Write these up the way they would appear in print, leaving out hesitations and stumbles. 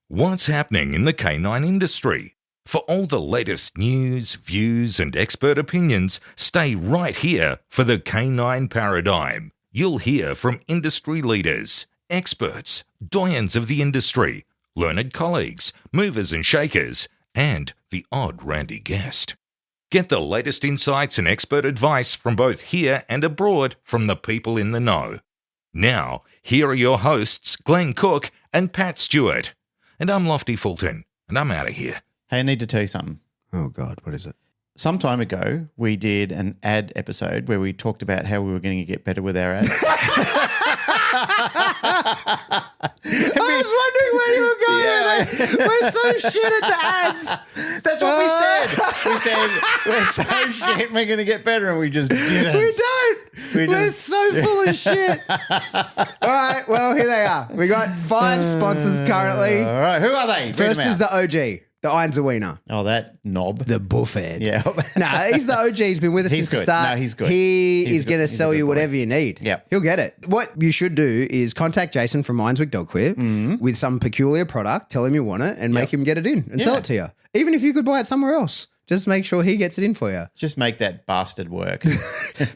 What's happening in the canine industry? For all the latest news, views, and expert opinions, stay right here for the Canine Paradigm. You'll hear from industry leaders, experts, doyens of the industry, learned colleagues, movers and shakers, and the odd randy guest. Get the latest insights and expert advice from both here and abroad from the people in the know. Now, here are your hosts, Glenn Cook and Pat Stewart. And I'm Lofty Fulton, and I'm out of here. Hey, I need to tell you something. Oh, God, what is it? Some time ago, we did an ad episode where we talked about how we were going to get better with our ads. I was wondering where you were going. Yeah. We're so shit at the ads. That's what we said. We said, we're so shit, we're going to get better, and we just didn't. We don't. We're so full of shit. All right, well, here they are. We got 5 sponsors currently. All right, who are they? First is the OG, the Einzelwiener. Oh, that knob. The buffhead. Yeah. No, he's the OG. He's been with us since the start. No, he's good. He is going to sell you whatever you need. Yeah. He'll get it. What you should do is contact Jason from Mineswick Dog Queer with some peculiar product, tell him you want it, and make him get it in and sell it to you. Even if you could buy it somewhere else. Just make sure he gets it in for you. Just make that bastard work.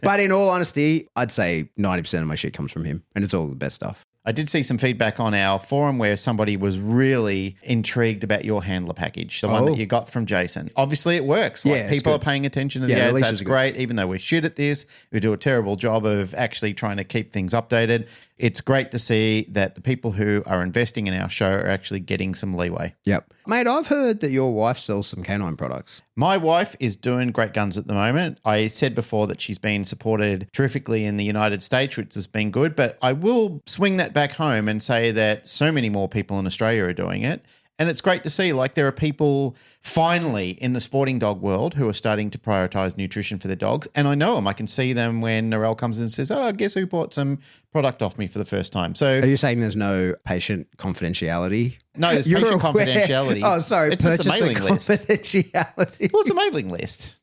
But in all honesty, I'd say 90% of my shit comes from him, and it's all the best stuff. I did see some feedback on our forum where somebody was really intrigued about your handler package, the one that you got from Jason. Obviously, it works. Like, people are paying attention to the ads. That's great. Even though we're shit at this, we do a terrible job of actually trying to keep things updated. It's great to see that the people who are investing in our show are actually getting some leeway. Yep. Mate, I've heard that your wife sells some canine products. My wife is doing great guns at the moment. I said before that she's been supported terrifically in the United States, which has been good, but I will swing that back home and say that so many more people in Australia are doing it. And it's great to see, like, there are people finally in the sporting dog world who are starting to prioritise nutrition for their dogs. And I know them. I can see them when Narelle comes in and says, oh, guess who bought some product off me for the first time. So, are you saying the's no patient confidentiality? No, there's patient confidentiality. Oh, sorry. It's just a mailing list. Confidentiality. Well, it's a mailing list.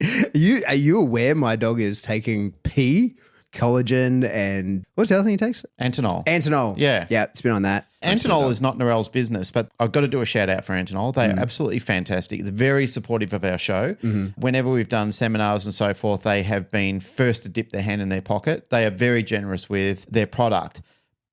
Are you aware my dog is taking pee, collagen, and what's the other thing he takes? Antinol. Yeah. Yeah, it's been on that. Antinol is not Narelle's business, but I've got to do a shout out for Antinol. They are absolutely fantastic. They're very supportive of our show. Whenever we've done seminars and so forth, they have been first to dip their hand in their pocket. They are very generous with their product.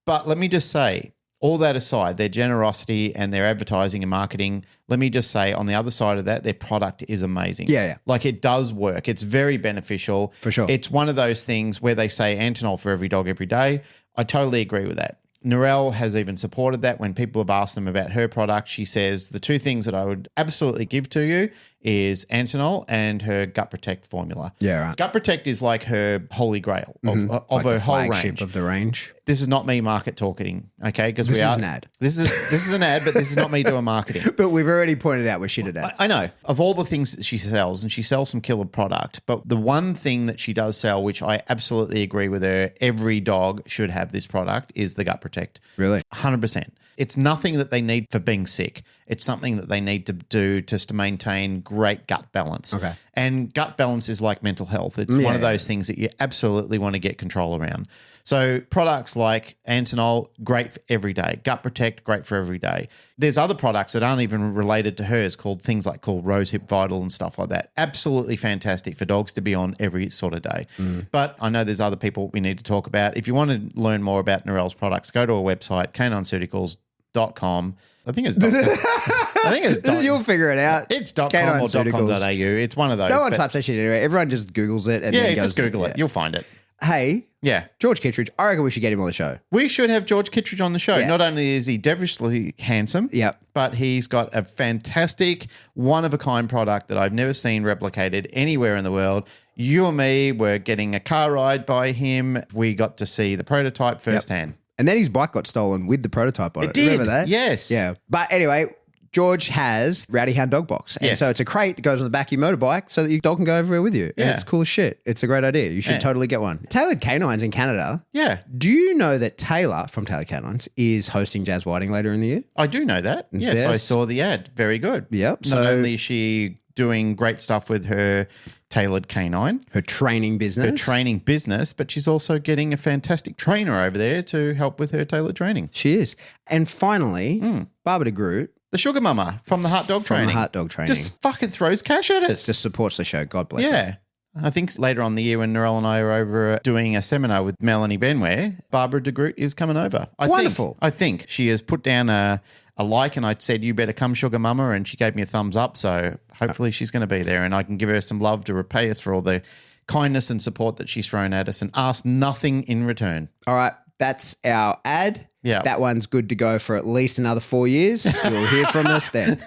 But let me just say, all that aside, their generosity and their advertising and marketing, let me just say on the other side of that, their product is amazing. Yeah. Like, it does work. It's very beneficial. For sure. It's one of those things where they say Antinol for every dog every day. I totally agree with that. Narelle has even supported that. When people have asked them about her product, she says the 2 things that I would absolutely give to you is Antinol and her Gut Protect formula. Yeah, right. Gut Protect is like her holy grail of like her the whole flagship range. of the range. This is not me market talking, okay? Because This is an ad. This is an ad, but this is not me doing marketing. But we've already pointed out we're shit at ads. I know. Of all the things that she sells, and she sells some killer product, but the one thing that she does sell, which I absolutely agree with her, every dog should have this product, is the Gut Protect. Really? 100%. It's nothing that they need for being sick. It's something that they need to do just to maintain great gut balance. Okay. And gut balance is like mental health. It's one of those things that you absolutely want to get control around. So products like Antinol, great for every day. Gut Protect, great for every day. There's other products that aren't even related to hers called Rosehip Vital and stuff like that. Absolutely fantastic for dogs to be on every sort of day. But I know there's other people we need to talk about. If you want to learn more about Narelle's products, go to our website, canineceuticals.com. I think it's You'll figure it out. It's .com or .com.au. It's one of those. No one types that shit anyway. Everyone just Googles it and then goes, just Google it. You'll find it. Hey, Yeah. George Kittredge, I reckon we should get him on the show. We should have George Kittredge on the show. Yeah. Not only is he devilishly handsome, but he's got a fantastic, one-of-a-kind product that I've never seen replicated anywhere in the world. You and me were getting a car ride by him. We got to see the prototype firsthand. And then his bike got stolen with the prototype on it. did. Remember that? Yes. Yeah. But anyway, George has Rowdy Hound Dog Box. And so it's a crate that goes on the back of your motorbike so that your dog can go everywhere with you. And it's cool as shit. It's a great idea. You should totally get one. Tailored Canines in Canada. Yeah. Do you know that Taylor from Tailored Canines is hosting Jazz Whiting later in the year? I do know that. Yes, I saw the ad. Very good. Yep. Not only is she doing great stuff with her Tailored Canine, her training business, but she's also getting a fantastic trainer over there to help with her tailored training. She is. And finally, Barbara de Groot, the sugar mama from the Heart Dog From Training. the Heart Dog Training. Just fucking throws cash at us. Just supports the show. God bless her. Yeah. I think later on in the year when Narelle and I are over doing a seminar with Melanie Benware, Barbara de Groot is coming over. Wonderful. I think she has put down a like, and I said, you better come, sugar mama, and she gave me a thumbs up. So hopefully she's going to be there and I can give her some love to repay us for all the kindness and support that she's thrown at us and ask nothing in return. All right. That's our ad. Yeah. That one's good to go for at least another 4 years. You'll hear from us then.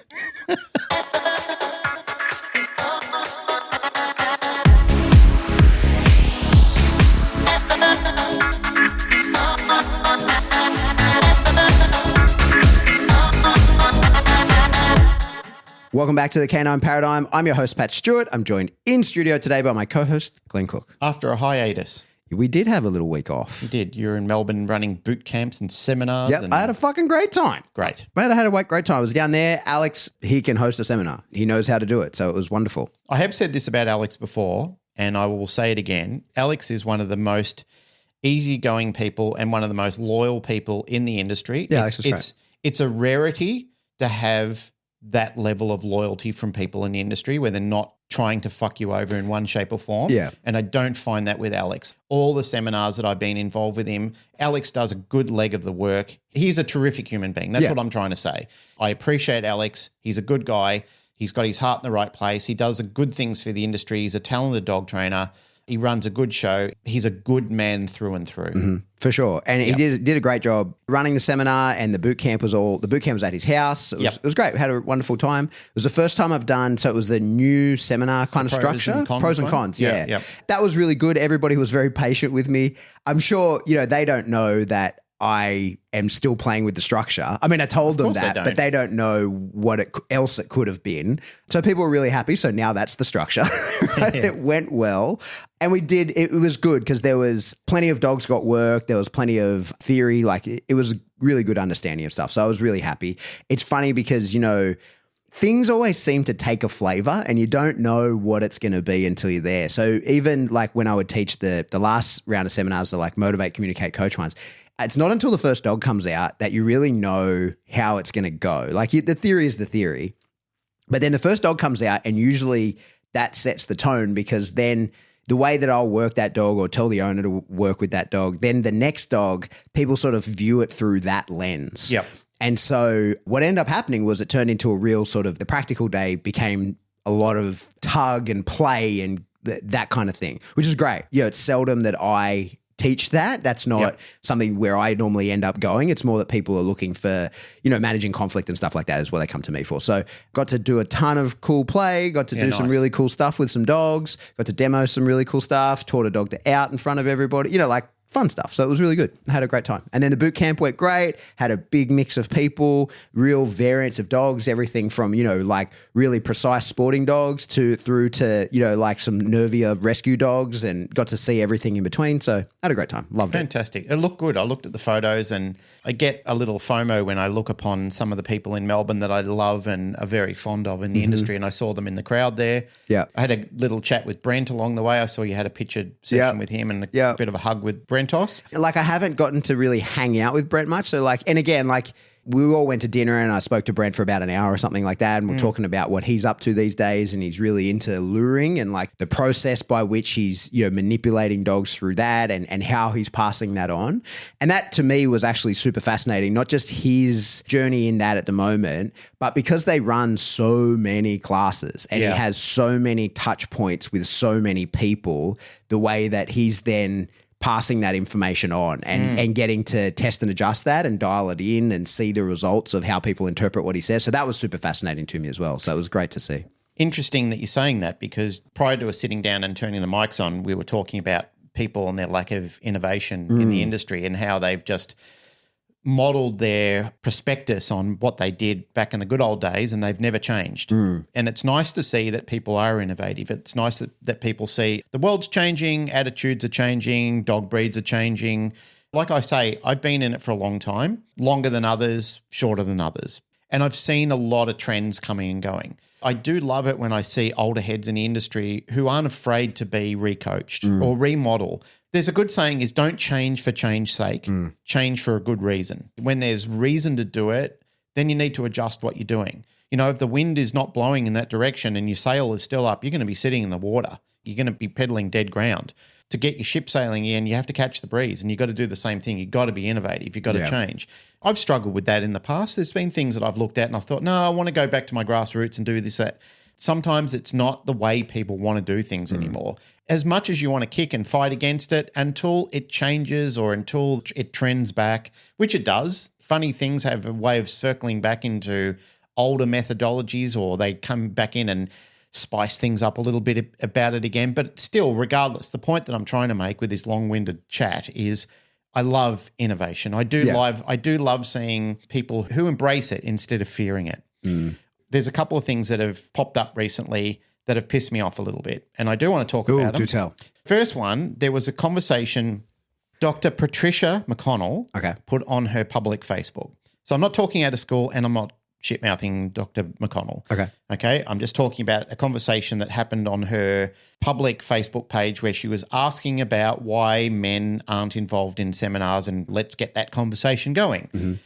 Welcome back to the Canine Paradigm. I'm your host, Pat Stewart. I'm joined in studio today by my co-host, Glenn Cook. After a hiatus. We did have a little week off. You did. You're in Melbourne running boot camps and seminars. Yep, and I had a fucking great time. Great. I had a great time. I was down there. Alex, he can host a seminar. He knows how to do it, so it was wonderful. I have said this about Alex before, and I will say it again. Alex is one of the most easygoing people and one of the most loyal people in the industry. Yeah, Alex is great. It's a rarity to have that level of loyalty from people in the industry where they're not trying to fuck you over in one shape or form. Yeah. And I don't find that with Alex. All the seminars that I've been involved with him, Alex does a good leg of the work. He's a terrific human being. That's what I'm trying to say. I appreciate Alex. He's a good guy. He's got his heart in the right place. He does good things for the industry. He's a talented dog trainer. He runs a good show. He's a good man through and through. Mm-hmm. For sure. And he did a great job running the seminar, and the boot camp was at his house. It was great. We had a wonderful time. It was the first time I've done, so it was the new seminar kind of structure. Pros and cons. Yeah. That was really good. Everybody was very patient with me. I'm sure, they don't know that I am still playing with the structure. I mean, I told them that, but they don't know what else it could have been. So people were really happy. So now that's the structure. Right? It went well. And it was good because there was plenty of dogs got work. There was plenty of theory. Like it was really good understanding of stuff. So I was really happy. It's funny because, things always seem to take a flavor and you don't know what it's going to be until you're there. So even like when I would teach the last round of seminars, the like motivate, communicate, coach ones, it's not until the first dog comes out that you really know how it's going to go. Like the theory is the theory, but then the first dog comes out and usually that sets the tone because then the way that I'll work that dog or tell the owner to work with that dog, then the next dog, people sort of view it through that lens. Yep. And so what ended up happening was it turned into a real sort of the practical day became a lot of tug and play and that kind of thing, which is great. It's seldom that I teach that. That's not something where I normally end up going. It's more that people are looking for, managing conflict and stuff like that is what they come to me for. So got to do a ton of cool play, got to do some really cool stuff with some dogs, got to demo some really cool stuff, taught a dog to out in front of everybody, like fun stuff. So it was really good. I had a great time. And then the boot camp went great, had a big mix of people, real variants of dogs, everything from, like really precise sporting dogs through to, like some nervier rescue dogs and got to see everything in between. So I had a great time. Loved it. Fantastic. It looked good. I looked at the photos and I get a little FOMO when I look upon some of the people in Melbourne that I love and are very fond of in the industry, and I saw them in the crowd there. Yeah. I had a little chat with Brent along the way. I saw you had a picture session with him and a bit of a hug with Brentos. Like I haven't gotten to really hang out with Brent much. So and again, we all went to dinner and I spoke to Brent for about an hour or something like that. And we're talking about what he's up to these days. And he's really into luring and like the process by which he's, manipulating dogs through that and how he's passing that on. And that to me was actually super fascinating, not just his journey in that at the moment, but because they run so many classes and he has so many touch points with so many people, the way that he's then passing that information on and getting to test and adjust that and dial it in and see the results of how people interpret what he says. So that was super fascinating to me as well. So it was great to see. Interesting that you're saying that because prior to us sitting down and turning the mics on, we were talking about people and their lack of innovation in the industry and how they've just modeled their prospectus on what they did back in the good old days and they've never changed. And it's nice to see that people are innovative. It's nice that people see the world's changing, attitudes are changing, dog breeds are changing. Like I say, I've been in it for a long time, longer than others, shorter than others. And I've seen a lot of trends coming and going. I do love it when I see older heads in the industry who aren't afraid to be recoached or remodel. There's a good saying is don't change for change's sake, change for a good reason. When there's reason to do it, then you need to adjust what you're doing. If the wind is not blowing in that direction and your sail is still up, you're going to be sitting in the water. You're going to be pedaling dead ground. To get your ship sailing in, you have to catch the breeze, and you've got to do the same thing. You've got to be innovative. You've got to change. I've struggled with that in the past. There's been things that I've looked at and I thought, no, I want to go back to my grassroots and do this, that. Sometimes it's not the way people want to do things anymore. As much as you want to kick and fight against it, until it changes or until it trends back, which it does. Funny things have a way of circling back into older methodologies, or they come back in and spice things up a little bit about it again. But still, regardless, the point that I'm trying to make with this long-winded chat is I love innovation. I do love seeing people who embrace it instead of fearing it. There's a couple of things that have popped up recently that have pissed me off a little bit, and I do want to talk about them. Do tell. First one, there was a conversation Dr. Patricia McConnell put on her public Facebook. So I'm not talking out of school, and I'm not shit-mouthing Dr. McConnell. Okay. I'm just talking about a conversation that happened on her public Facebook page where she was asking about why men aren't involved in seminars, and let's get that conversation going.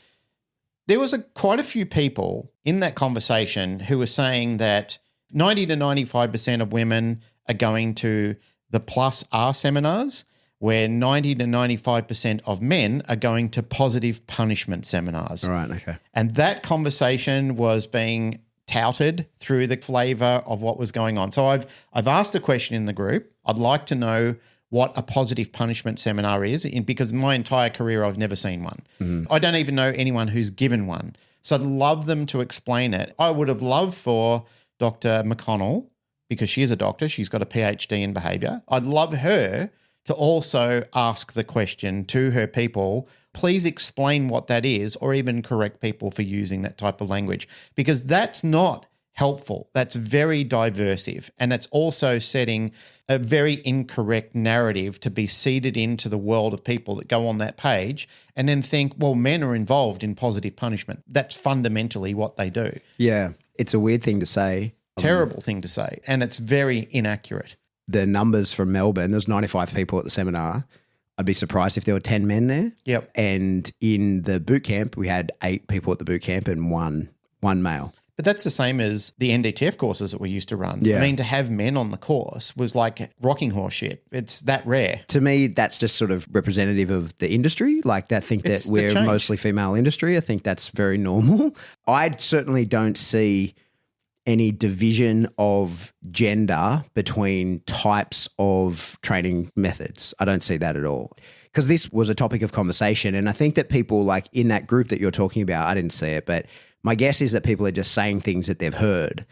There was quite a few people in that conversation who were saying that 90 to 95% of women are going to the plus R seminars, where 90 to 95% of men are going to positive punishment seminars. Right, okay. And that conversation was being touted through the flavour of what was going on. So I've asked a question in the group. I'd like to know what a positive punishment seminar is, because in my entire career I've never seen one. I don't even know anyone who's given one. So I'd love them to explain it. I would have loved for Dr. McConnell, because she is a doctor, she's got a PhD in behaviour. I'd love her to also ask the question to her people, please explain what that is, or even correct people for using that type of language, because that's not helpful. That's very diversive, and that's also setting a very incorrect narrative to be seeded into the world of people that go on that page and then think, well, men are involved in positive punishment. That's fundamentally what they do. Yeah, it's a weird thing to say. Terrible thing to say, and it's very inaccurate. The numbers from Melbourne, there's 95 people at the seminar. I'd be surprised if there were 10 men there. Yep. And in the boot camp, we had 8 people at the boot camp and one male. But that's the same as the NDTF courses that we used to run. Yeah. I mean, to have men on the course was like rocking horse shit. It's that rare. To me, that's just sort of representative of the industry. Like, I think that we're mostly female industry. I think that's very normal. I certainly don't see any division of gender between types of training methods. I don't see that at all. Because this was a topic of conversation. And I think that people, like in that group that you're talking about, I didn't see it, but my guess is that people are just saying things that they've heard.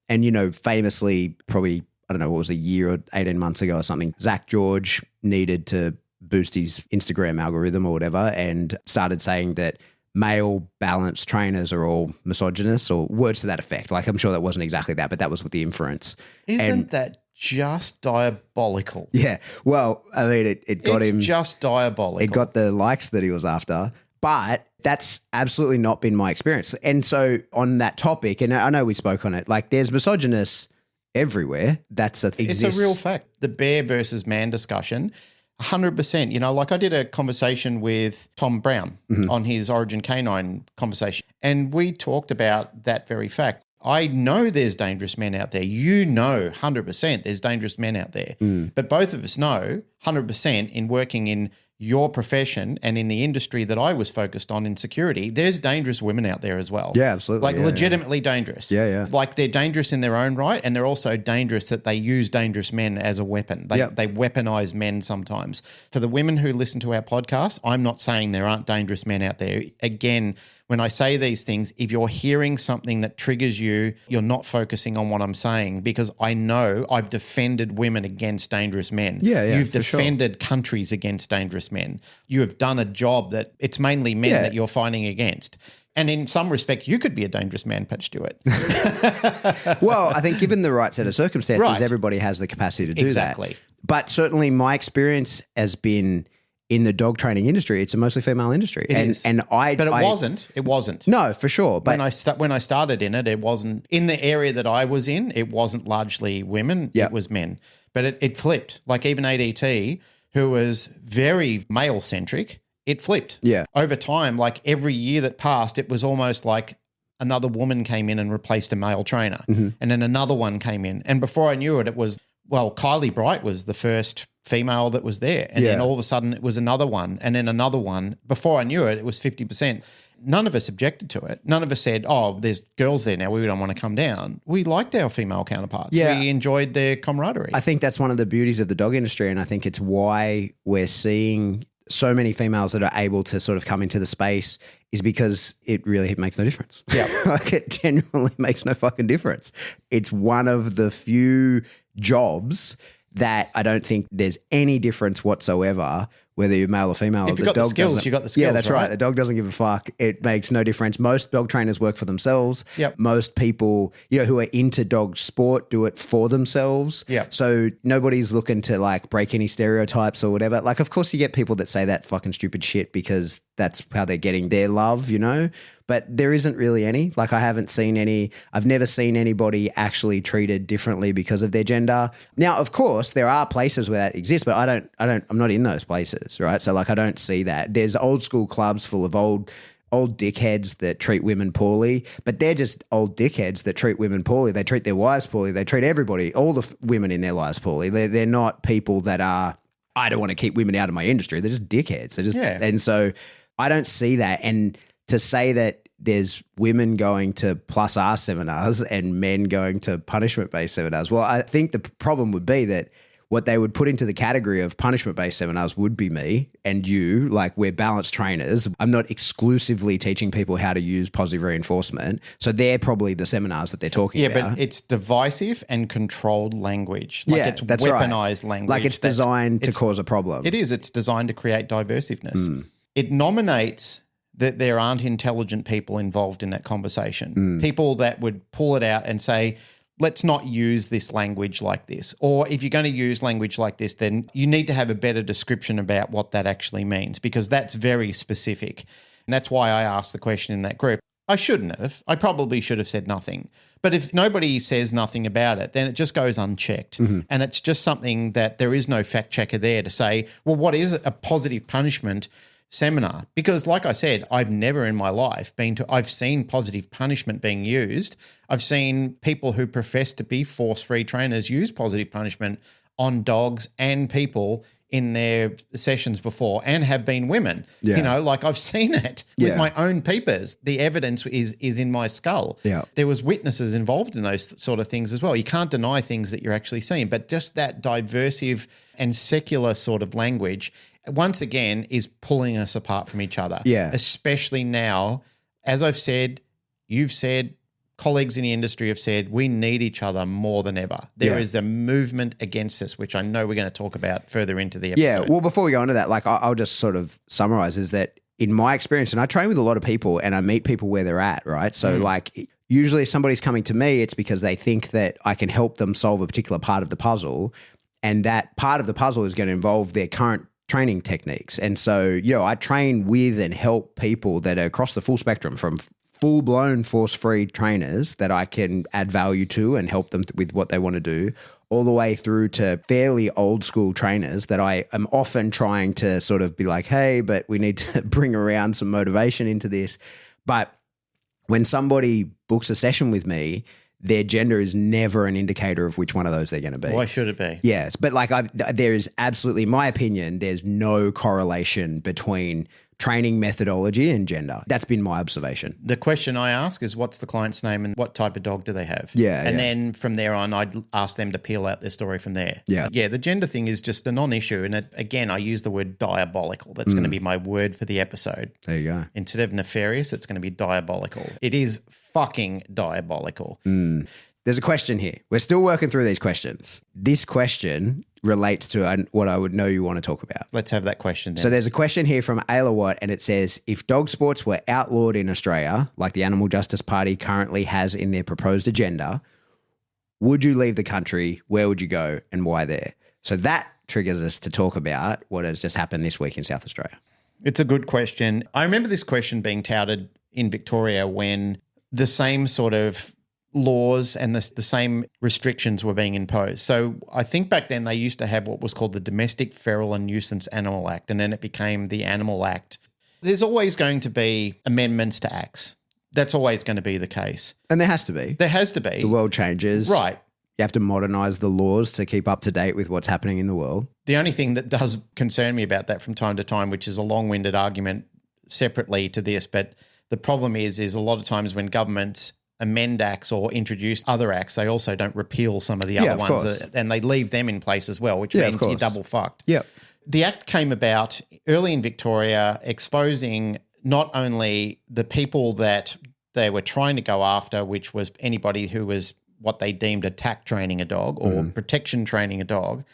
And, famously, probably, I don't know, what was a year or 18 months ago or something, Zach George needed to boost his Instagram algorithm or whatever, and started saying that male balanced trainers are all misogynists, or words to that effect. Like, I'm sure that wasn't exactly that, but that was what the inference. Isn't that just diabolical? Yeah. Well, I mean, it got him. It's just diabolical. It got the likes that he was after. But that's absolutely not been my experience. And so on that topic, and I know we spoke on it, like there's misogynists everywhere. It's a real fact. The bear versus man discussion, 100%. Like I did a conversation with Tom Brown on his Origin Canine conversation, and we talked about that very fact. I know there's dangerous men out there. 100% there's dangerous men out there. But both of us know 100% in working in your profession and in the industry that I was focused on in security, there's dangerous women out there as well. Yeah, absolutely. Like legitimately dangerous. Yeah. Like they're dangerous in their own right, and they're also dangerous that they use dangerous men as a weapon. They weaponize men sometimes. For the women who listen to our podcast, I'm not saying there aren't dangerous men out there. Again, when I say these things, if you're hearing something that triggers you, you're not focusing on what I'm saying, because I know I've defended women against dangerous men. Yeah, You've defended countries against dangerous men. You have done a job that it's mainly men that you're fighting against. And in some respect, you could be a dangerous man, Pat Stewart. Well, I think given the right set of circumstances, everybody has the capacity to do that. Exactly. But certainly my experience has been in the dog training industry, it's a mostly female industry. But it wasn't. No, for sure. But when I started in it, it wasn't. In the area that I was in, it wasn't largely women, it was men. But it flipped. Like even ADT, who was very male-centric, it flipped. Yeah. Over time, like every year that passed, it was almost like another woman came in and replaced a male trainer. And then another one came in. And before I knew it, it was, well, Kylie Bright was the first female that was there. And then all of a sudden it was another one and then another one. Before I knew it, it was 50%. None of us objected to it. None of us said, oh, there's girls there now, we don't want to come down. We liked our female counterparts. Yeah. We enjoyed their camaraderie. I think that's one of the beauties of the dog industry, and I think it's why we're seeing so many females that are able to sort of come into the space is because it really makes no difference. Yeah. Like it genuinely makes no fucking difference. It's one of the few jobs that I don't think there's any difference whatsoever whether you're male or female. If you've got the skills, you've got the skills. Yeah, that's right. The dog doesn't give a fuck. It makes no difference. Most dog trainers work for themselves. Yep. Most people, who are into dog sport do it for themselves. Yep. So nobody's looking to like break any stereotypes or whatever. Like, of course you get people that say that fucking stupid shit because that's how they're getting their love, but there isn't really any. Like I haven't seen any. I've never seen anybody actually treated differently because of their gender. Now, of course, there are places where that exists, but I'm not in those places, right? So like I don't see that. There's old school clubs full of old dickheads that treat women poorly, but they're just old dickheads that treat women poorly. They treat their wives poorly. They treat everybody, all the women in their lives poorly. They're not people that are, I don't want to keep women out of my industry. They're just dickheads. And so I don't see that. And to say that there's women going to plus R seminars and men going to punishment-based seminars, well, I think the problem would be that what they would put into the category of punishment-based seminars would be me and you. Like we're balanced trainers. I'm not exclusively teaching people how to use positive reinforcement. So they're probably the seminars that they're talking about. Yeah, but it's divisive and controlled language. Like it's that's weaponized right. language. Like it's designed to cause a problem. It is. It's designed to create divisiveness. It nominates that there aren't intelligent people involved in that conversation. People that would pull it out and say, let's not use this language like this. Or if you're going to use language like this, then you need to have a better description about what that actually means, because that's very specific. And that's why I asked the question in that group. I shouldn't have. I probably should have said nothing. But if nobody says nothing about it, then it just goes unchecked. And it's just something that there is no fact checker there to say, well, what is a positive punishment seminar? Because like I said, I've never in my life I've seen positive punishment being used. I've seen people who profess to be force-free trainers use positive punishment on dogs and people in their sessions before, and have been women. Like I've seen it with my own peepers. The evidence is in my skull. There was witnesses involved in those sort of things as well. You can't deny things that you're actually seeing, but just that diversive and secular sort of language once again is pulling us apart from each other. Especially now, as I've said, you've said, colleagues in the industry have said, we need each other more than ever. There is a movement against us, which I know we're going to talk about further into the episode. Yeah, well, before we go into that, like I'll just sort of summarize is that in my experience, and I train with a lot of people and I meet people where they're at, right? So like usually if somebody's coming to me, it's because they think that I can help them solve a particular part of the puzzle, and that part of the puzzle is going to involve their current training techniques. And so, I train with and help people that are across the full spectrum, from full-blown force-free trainers that I can add value to and help them with what they want to do, all the way through to fairly old school trainers that I am often trying to sort of be like, hey, but we need to bring around some motivation into this. But when somebody books a session with me, their gender is never an indicator of which one of those they're going to be. Why should it be? Yes, but like there is absolutely, in my opinion, there's no correlation between training methodology and gender. That's been my observation. The question I ask is, what's the client's name and what type of dog do they have? And then from there on, I'd ask them to peel out their story from there. Yeah, the gender thing is just a non-issue. And again, I use the word diabolical. That's going to be my word for the episode. There you go. Instead of nefarious, it's going to be diabolical. It is fucking diabolical. There's a question here. We're still working through these questions. This question relates to what I would know you want to talk about. Let's have that question then. So there's a question here from Ayla Watt, and it says, if dog sports were outlawed in Australia, like the Animal Justice Party currently has in their proposed agenda, would you leave the country? Where would you go and why there? So that triggers us to talk about what has just happened this week in South Australia. It's a good question. I remember this question being touted in Victoria when the same sort of laws and the same restrictions were being imposed. So I think back then they used to have what was called the Domestic Feral and Nuisance Animal Act, and then it became the Animal Act. There's always going to be amendments to acts. That's always going to be the case. And there has to be. There has to be. The world changes. Right. You have to modernize the laws to keep up to date with what's happening in the world. The only thing that does concern me about that from time to time, which is a long-winded argument separately to this, but the problem is a lot of times when governments amend acts or introduce other acts, they also don't repeal some of the other ones and they leave them in place as well, which means you're double fucked. Yeah. The act came about early in Victoria, exposing not only the people that they were trying to go after, which was anybody who was what they deemed attack training a dog or protection training a dog.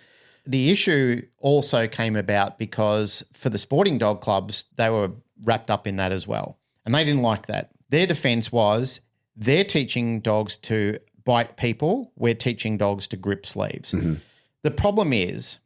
The issue also came about because for the sporting dog clubs, they were wrapped up in that as well. And they didn't like that. Their defense was they're teaching dogs to bite people. We're teaching dogs to grip sleeves. Mm-hmm. The problem is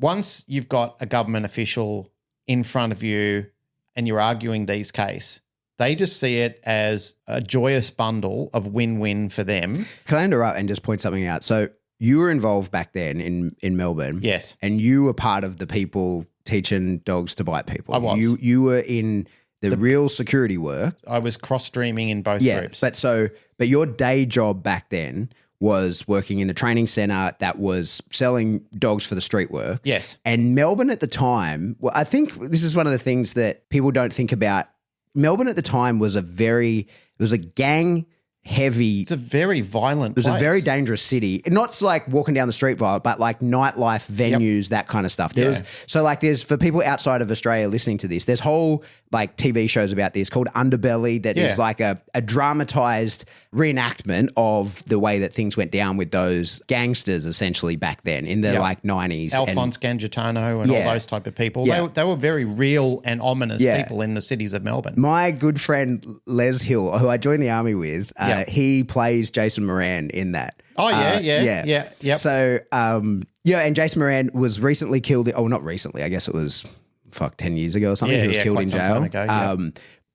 once you've got a government official in front of you and you're arguing these cases, they just see it as a joyous bundle of win-win for them. Can I interrupt and just point something out? So you were involved back then in Melbourne. Yes. And you were part of the people teaching dogs to bite people. I was. You were in the real security work. I was cross-streaming in both groups. But your day job back then was working in the training centre that was selling dogs for the street work. Yes. And Melbourne at the time, well, I think this is one of the things that people don't think about. Melbourne at the time was a gang heavy. It's a very violent place. It was a very dangerous city. Not like walking down the street violent, but like nightlife venues, that kind of stuff. There's for people outside of Australia listening to this, there's whole like TV shows about this called Underbelly that is like a dramatized reenactment of the way that things went down with those gangsters essentially back then in the like 90s. Alphonse Gangitano and all those type of people. Yeah. They were very real and ominous people in the cities of Melbourne. My good friend Les Hill, who I joined the army with, he plays Jason Moran in that. Oh, yeah. So, and Jason Moran was recently killed. Not recently. I guess it was 10 years ago or something. He was killed in jail. Ago,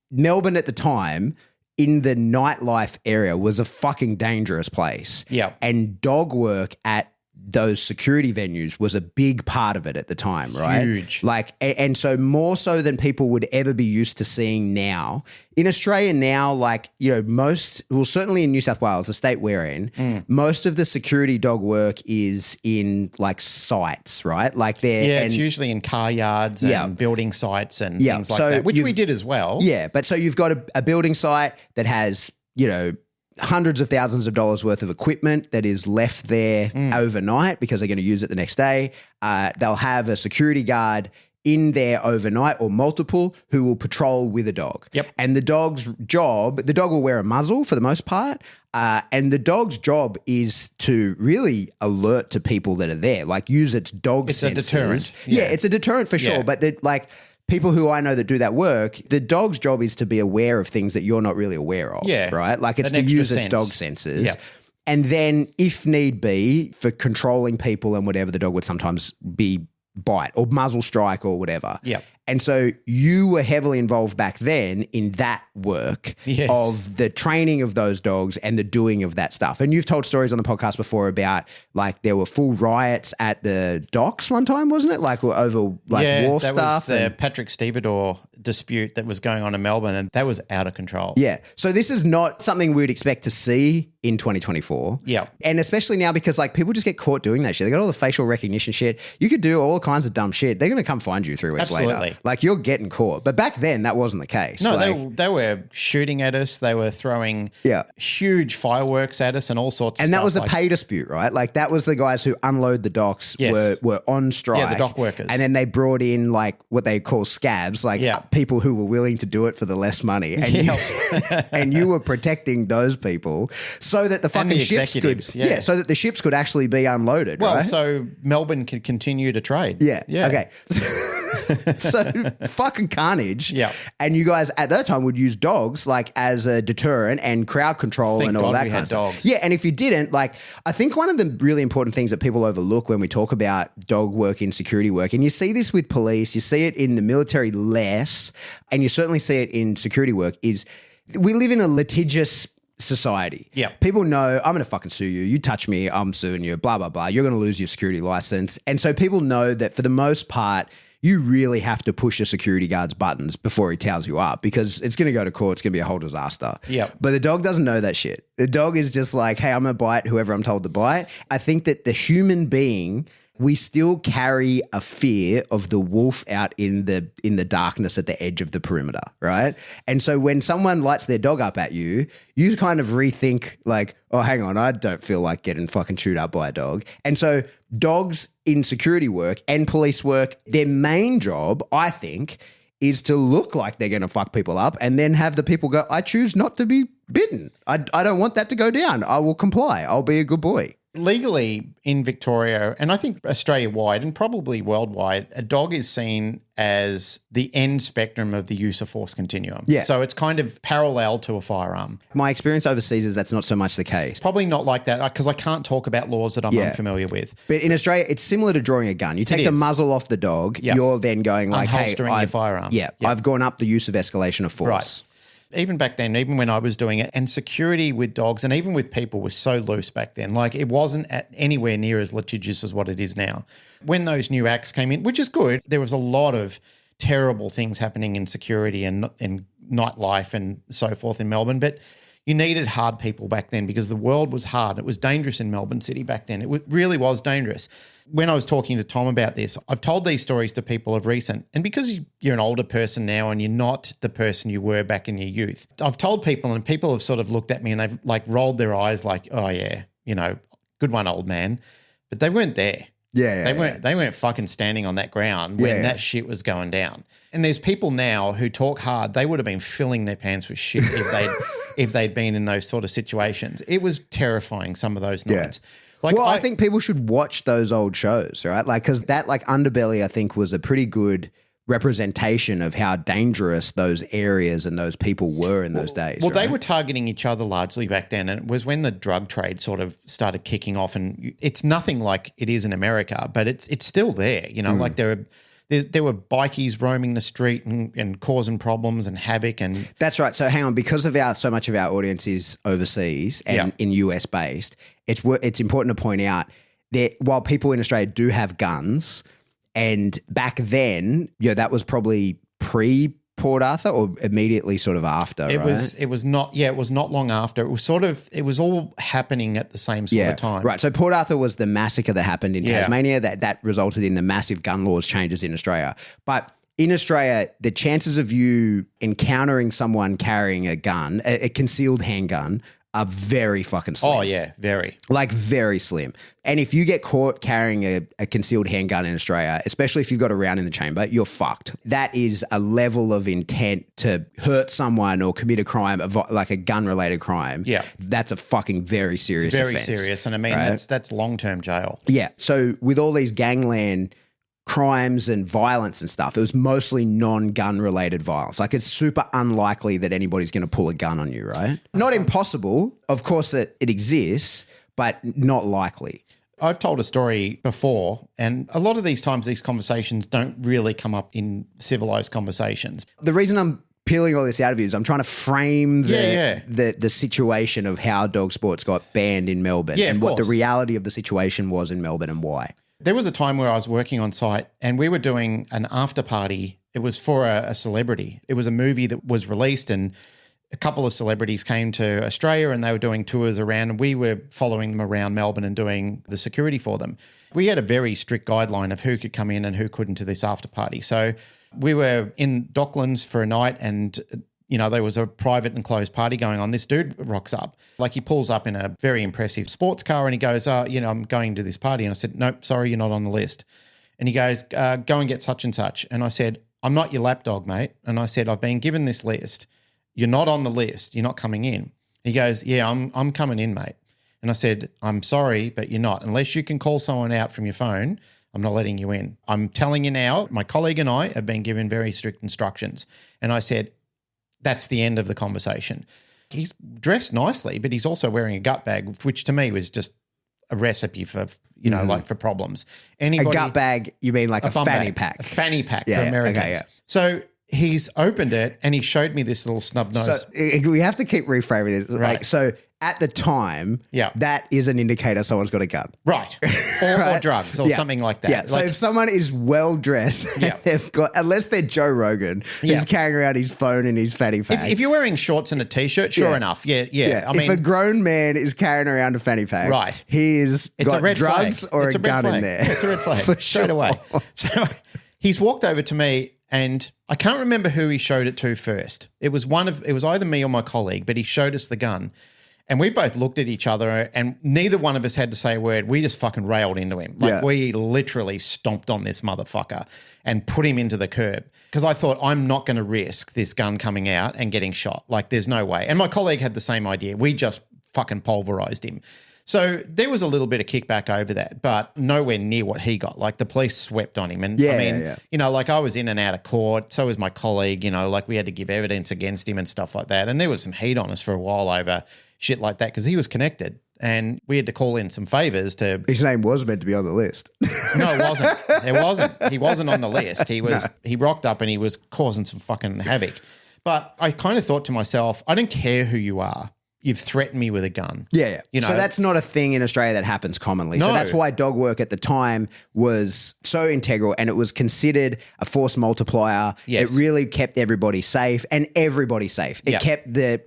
Melbourne at the time in the nightlife area was a fucking dangerous place. Yeah. And dog work at those security venues was a big part of it at the time, right? Huge. Like, and so more so than people would ever be used to seeing now. In Australia now, like, certainly in New South Wales, the state we're in, most of the security dog work is in like sites, right? Like it's usually in car yards and building sites and things like that, which we did as well. Yeah, but so you've got a building site that has, hundreds of thousands of dollars worth of equipment that is left there overnight because they're going to use it the next day. They'll have a security guard in there overnight or multiple who will patrol with a dog. Yep. And the dog will wear a muzzle for the most part. And the dog's job is to really alert to people that are there, like use its dog It's sensors. a deterrent. Yeah, it's a deterrent for sure. Yeah. But people who I know that do that work, the dog's job is to be aware of things that you're not really aware of, right? Like it's to use its dog sensors. Yeah. And then if need be, for controlling people and whatever, the dog would sometimes be bite or muzzle strike or whatever. Yeah. And so you were heavily involved back then in that work of the training of those dogs and the doing of that stuff. And you've told stories on the podcast before about like there were full riots at the docks one time, wasn't it? Like over wharf stuff. That was the Patrick Stevedore dispute that was going on in Melbourne, and that was out of control. Yeah. So this is not something we would expect to see in 2024. Yeah. And especially now because like people just get caught doing that shit. They got all the facial recognition shit. You could do all kinds of dumb shit. They're going to come find you 3 weeks later. Like you're getting caught. But back then that wasn't the case. No, they were shooting at us. They were throwing huge fireworks at us and all sorts of stuff. And that was a pay dispute, right? Like that was the guys who unload the docks were on strike. Yeah, the dock workers. And then they brought in like what they call scabs, like people who were willing to do it for the less money. And, and you were protecting those people so that the fucking ships could so that the ships could actually be unloaded, right? So Melbourne could continue to trade. Yeah. Okay. So fucking carnage. Yeah. And you guys at that time would use dogs like as a deterrent and crowd control and all that kind of stuff. Yeah. And if you didn't, like, I think one of the really important things that people overlook when we talk about dog work in security work, and you see this with police, you see it in the military less, and you certainly see it in security work, is we live in a litigious society. Yeah. People know I'm going to fucking sue you. You touch me, I'm suing you, blah, blah, blah. You're going to lose your security license. And so people know that for the most part, you really have to push a security guard's buttons before he towels you up because it's going to go to court. It's going to be a whole disaster. Yeah. But the dog doesn't know that shit. The dog is just like, hey, I'm going to bite whoever I'm told to bite. I think that the human being, we still carry a fear of the wolf out in the darkness at the edge of the perimeter, right? And so when someone lights their dog up at you, you kind of rethink like, oh, hang on, I don't feel like getting fucking chewed up by a dog. And so dogs in security work and police work, their main job, I think, is to look like they're going to fuck people up and then have the people go, I choose not to be bitten. I don't want that to go down. I will comply. I'll be a good boy. Legally in Victoria, and I think Australia-wide and probably worldwide, a dog is seen as the end spectrum of the use of force continuum. Yeah. So it's kind of parallel to a firearm. My experience overseas is that's not so much the case. Probably not like that because I can't talk about laws that I'm unfamiliar with. But in Australia, it's similar to drawing a gun. You take the muzzle off the dog, you're then going like, hey, unholstering your firearm. Yeah, I've gone up the use of escalation of force. Right. Even back then, even when I was doing it, and security with dogs and even with people was so loose back then. Like it wasn't anywhere near as litigious as what it is now. When those new acts came in, which is good, there was a lot of terrible things happening in security and in nightlife and so forth in Melbourne. But you needed hard people back then because the world was hard. It was dangerous in Melbourne City back then. It really was dangerous. When I was talking to Tom about this, I've told these stories to people of recent. And because you're an older person now and you're not the person you were back in your youth, I've told people and people have sort of looked at me and they've like rolled their eyes like, oh yeah, you know, good one, old man. But they weren't there. They weren't fucking standing on that ground when that shit was going down. And there's people now who talk hard. They would have been filling their pants with shit if they'd been in those sort of situations. It was terrifying, some of those nights. Like, well, I think people should watch those old shows, right? Like, because that like Underbelly, I think, was a pretty good representation of how dangerous those areas and those people were in those days. Well, right? they were targeting each other largely back then, and it was when the drug trade sort of started kicking off. And it's nothing like it is in America, but it's still there. You know, like there were bikies roaming the street and causing problems and havoc. And that's right. So hang on, because of so much of our audience is overseas and in US based, it's important to point out that while people in Australia do have guns, and back then, that was probably pre-Port Arthur or immediately sort of after. It was not long after. It was all happening at the same sort of time. Right. So Port Arthur was the massacre that happened in Tasmania that resulted in the massive gun laws changes in Australia. But in Australia, the chances of you encountering someone carrying a gun, a concealed handgun, are very fucking slim. Oh, yeah, very. Like very slim. And if you get caught carrying a concealed handgun in Australia, especially if you've got a round in the chamber, you're fucked. That is a level of intent to hurt someone or commit a crime, like a gun-related crime. Yeah. That's a fucking very serious offense. It's very serious. And I mean, that's long-term jail. Yeah. So with all these gangland crimes and violence and stuff, it was mostly non-gun related violence. Like it's super unlikely that anybody's going to pull a gun on you, right? Not impossible. Of course that it exists, but not likely. I've told a story before, and a lot of these times these conversations don't really come up in civilized conversations. The reason I'm peeling all this out of you is I'm trying to frame the situation of how dog sports got banned in Melbourne and what the reality of the situation was in Melbourne and why. There was a time where I was working on site and we were doing an after party. It was for a celebrity. It was a movie that was released and a couple of celebrities came to Australia and they were doing tours around and we were following them around Melbourne and doing the security for them. We had a very strict guideline of who could come in and who couldn't to this after party. So we were in Docklands for a night and there was a private and closed party going on. This dude rocks up. Like he pulls up in a very impressive sports car and he goes, I'm going to this party. And I said, nope, sorry, you're not on the list. And he goes, go and get such and such. And I said, I'm not your lapdog, mate. And I said, I've been given this list. You're not on the list. You're not coming in. He goes, yeah, I'm coming in, mate. And I said, I'm sorry, but you're not. Unless you can call someone out from your phone, I'm not letting you in. I'm telling you now, my colleague and I have been given very strict instructions. And I said, that's the end of the conversation. He's dressed nicely, but he's also wearing a gut bag, which to me was just a recipe for, like for problems. A gut bag, you mean like a fanny pack? A fanny pack for Americans. Okay, yeah. So he's opened it and he showed me this little snub nose. So we have to keep reframing it. Right. Like, so at the time, that is an indicator someone's got a gun. Right. Or drugs or something like that. Yeah. So if someone is well dressed, they've got, unless they're Joe Rogan, who's carrying around his phone and his fanny pack. If you're wearing shorts and a t-shirt, sure enough. Yeah. I mean, if a grown man is carrying around a fanny pack, right, he's got drugs or a gun in there. It's a red flag. Straight away. So he's walked over to me and I can't remember who he showed it to first. It was either me or my colleague, but he showed us the gun. And we both looked at each other and neither one of us had to say a word. We just fucking railed into him. Like we literally stomped on this motherfucker and put him into the curb because I thought I'm not going to risk this gun coming out and getting shot. Like there's no way. And my colleague had the same idea. We just fucking pulverized him. So there was a little bit of kickback over that, but nowhere near what he got. Like the police swept on him. And you know, like I was in and out of court. So was my colleague, you know, like we had to give evidence against him and stuff like that. And there was some heat on us for a while over shit like that because he was connected and we had to call in some favors to... His name was meant to be on the list. No, it wasn't. It wasn't. He wasn't on the list. He was. He rocked up and he was causing some fucking havoc. But I kind of thought to myself, I don't care who you are. You've threatened me with a gun. Yeah. You know? So that's not a thing in Australia that happens commonly. So that's why dog work at the time was so integral and it was considered a force multiplier. Yes. It really kept everybody safe and everybody safe. It kept the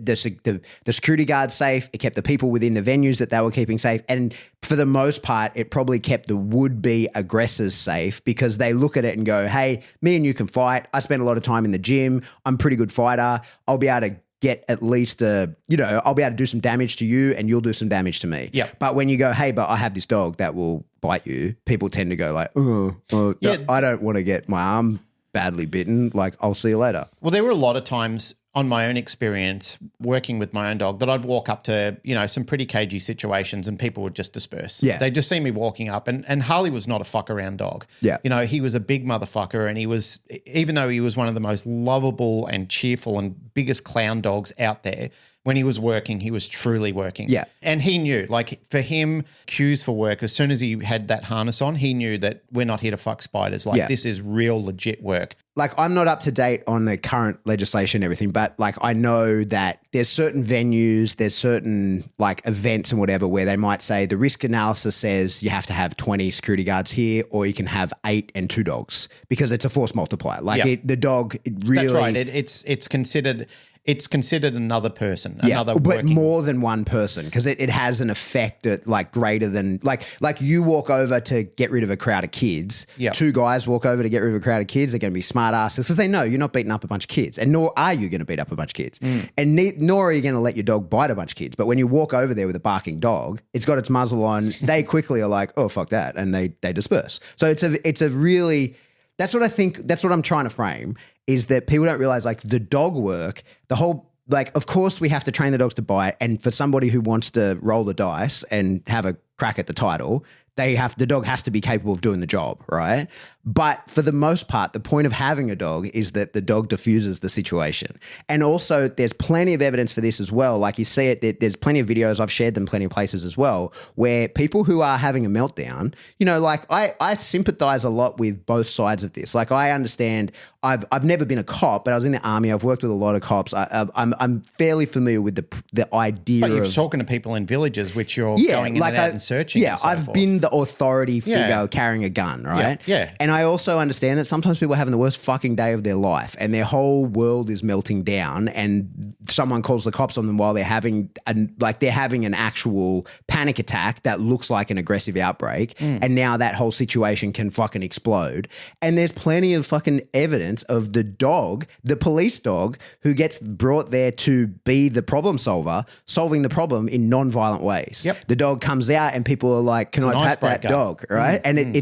security guards safe. It kept the people within the venues that they were keeping safe. And for the most part, it probably kept the would-be aggressors safe because they look at it and go, hey, me and you can fight. I spend a lot of time in the gym. I'm a pretty good fighter. I'll be able to get at least I'll be able to do some damage to you and you'll do some damage to me. Yeah. But when you go, hey, but I have this dog that will bite you, people tend to go like, I don't want to get my arm badly bitten. Like, I'll see you later. Well, there were a lot of times on my own experience working with my own dog that I'd walk up to, you know, some pretty cagey situations and people would just disperse. Yeah. They'd just see me walking up and Harley was not a fuck around dog. Yeah. You know, he was a big motherfucker and he was, even though he was one of the most lovable and cheerful and biggest clown dogs out there, when he was working, he was truly working. Yeah. And he knew, like for him, cues for work, as soon as he had that harness on, he knew that we're not here to fuck spiders. Like this is real legit work. Like I'm not up to date on the current legislation and everything, but like I know that there's certain venues, there's certain like events and whatever where they might say the risk analysis says you have to have 20 security guards here or you can have 8 and 2 dogs because it's a force multiplier. Like the dog really... That's right. It's considered another person, another but working. More than one person because it has an effect at like greater than like you walk over to get rid of a crowd of kids. Yep. 2 guys walk over to get rid of a crowd of kids. They're going to be smart asses because they know you're not beating up a bunch of kids, and nor are you going to beat up a bunch of kids, and nor are you going to let your dog bite a bunch of kids. But when you walk over there with a barking dog, it's got its muzzle on. They quickly are like, oh fuck that, and they disperse. So it's a really. That's what I think. That's what I'm trying to frame is that people don't realize like the dog work, the whole, like, of course we have to train the dogs to bite. And for somebody who wants to roll the dice and have a crack at the title, the dog has to be capable of doing the job, right? But for the most part, the point of having a dog is that the dog diffuses the situation. And also there's plenty of evidence for this as well. Like you see it, there's plenty of videos, I've shared them plenty of places as well, where people who are having a meltdown, you know, like I sympathize a lot with both sides of this. Like I understand, I've never been a cop, but I was in the army. I've worked with a lot of cops. I'm fairly familiar with the idea but you're of talking to people in villages, which you're going in and out and searching. Yeah, and so I've forth. been the authority figure carrying a gun, right? Yeah. And I also understand that sometimes people are having the worst fucking day of their life and their whole world is melting down and someone calls the cops on them while they're having an actual panic attack that looks like an aggressive outbreak. And now that whole situation can fucking explode. And there's plenty of fucking evidence of the dog, the police dog, who gets brought there to be the problem solver, solving the problem in non-violent ways. Yep. The dog comes out and people are like, can I pat that dog? Right. And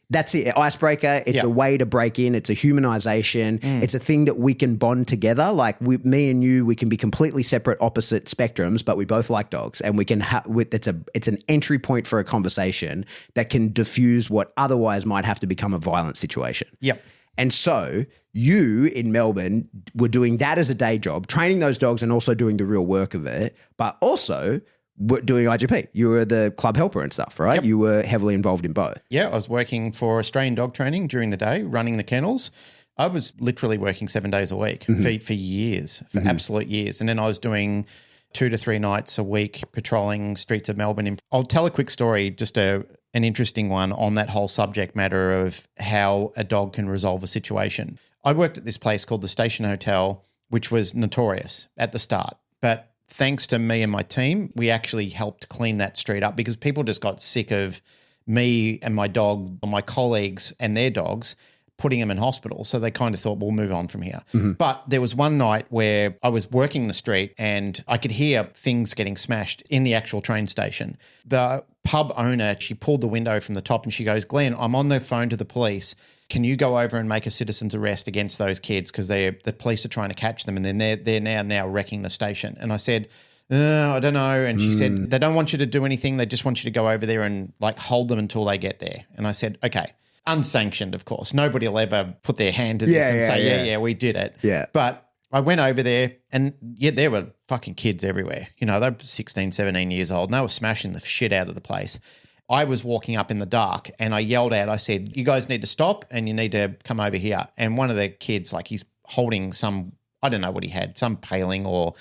that's it. Icebreaker. It's a way to break in. It's a humanization. It's a thing that we can bond together. Like me and you, we can be completely separate, opposite spectrums, but we both like dogs, and we can. It's an entry point for a conversation that can diffuse what otherwise might have to become a violent situation. Yep. And so you in Melbourne were doing that as a day job, training those dogs and also doing the real work of it, but also doing IGP. You were the club helper and stuff, right? Yep. You were heavily involved in both. Yeah, I was working for Australian Dog Training during the day, running the kennels. I was literally working 7 days a week for years, for absolute years. And then I was doing 2 to 3 nights a week patrolling streets of Melbourne. I'll tell a quick story, just an interesting one on that whole subject matter of how a dog can resolve a situation. I worked at this place called the Station Hotel, which was notorious at the start. But thanks to me and my team, we actually helped clean that street up because people just got sick of me and my dog, or my colleagues and their dogs, putting them in hospital. So they kind of thought, we'll move on from here. But there was one night where I was working the street and I could hear things getting smashed in the actual train station. The pub owner, she pulled the window from the top and she goes, Glenn, I'm on the phone to the police. Can you go over and make a citizen's arrest against those kids? Because the police are trying to catch them and then they're now wrecking the station. And I said, I don't know. And she said, they don't want you to do anything. They just want you to go over there and like hold them until they get there. And I said, okay. Unsanctioned, of course. Nobody will ever put their hand to this and say, yeah, we did it. Yeah. But I went over there and there were fucking kids everywhere. You know, they were 16, 17 years old and they were smashing the shit out of the place. I was walking up in the dark and I yelled out, I said, you guys need to stop and you need to come over here. And one of the kids, like he's holding some, I don't know what he had, some paling or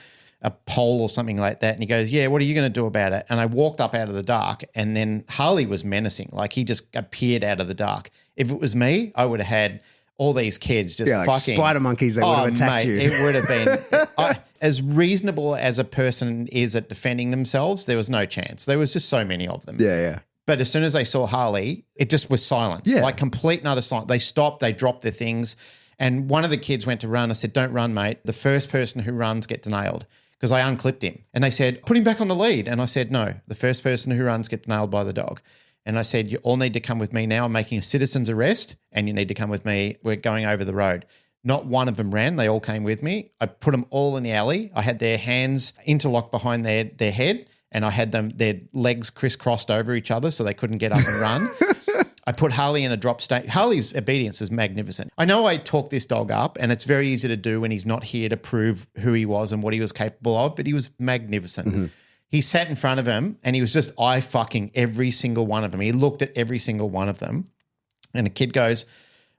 a pole or something like that. And he goes, yeah, what are you going to do about it? And I walked up out of the dark and then Harley was menacing. Like he just appeared out of the dark. If it was me, I would have had all these kids just like fucking. spider monkeys, they would have attacked you. It would have been as reasonable as a person is at defending themselves. There was no chance. There was just so many of them. Yeah. But as soon as they saw Harley, it just was silence. Yeah. Like complete and utter silence. They stopped, they dropped their things. And one of the kids went to run. I said, don't run, mate. The first person who runs gets nailed. Because I unclipped him. And they said, put him back on the lead. And I said, no, the first person who runs gets nailed by the dog. And I said, you all need to come with me now. I'm making a citizen's arrest and you need to come with me. We're going over the road. Not one of them ran. They all came with me. I put them all in the alley. I had their hands interlocked behind their head and I had their legs crisscrossed over each other so they couldn't get up and run. I put Harley in a drop state. Harley's obedience is magnificent. I know I talk this dog up and it's very easy to do when he's not here to prove who he was and what he was capable of, but he was magnificent. He sat in front of him and he was just eye-fucking every single one of them. He looked at every single one of them. And the kid goes,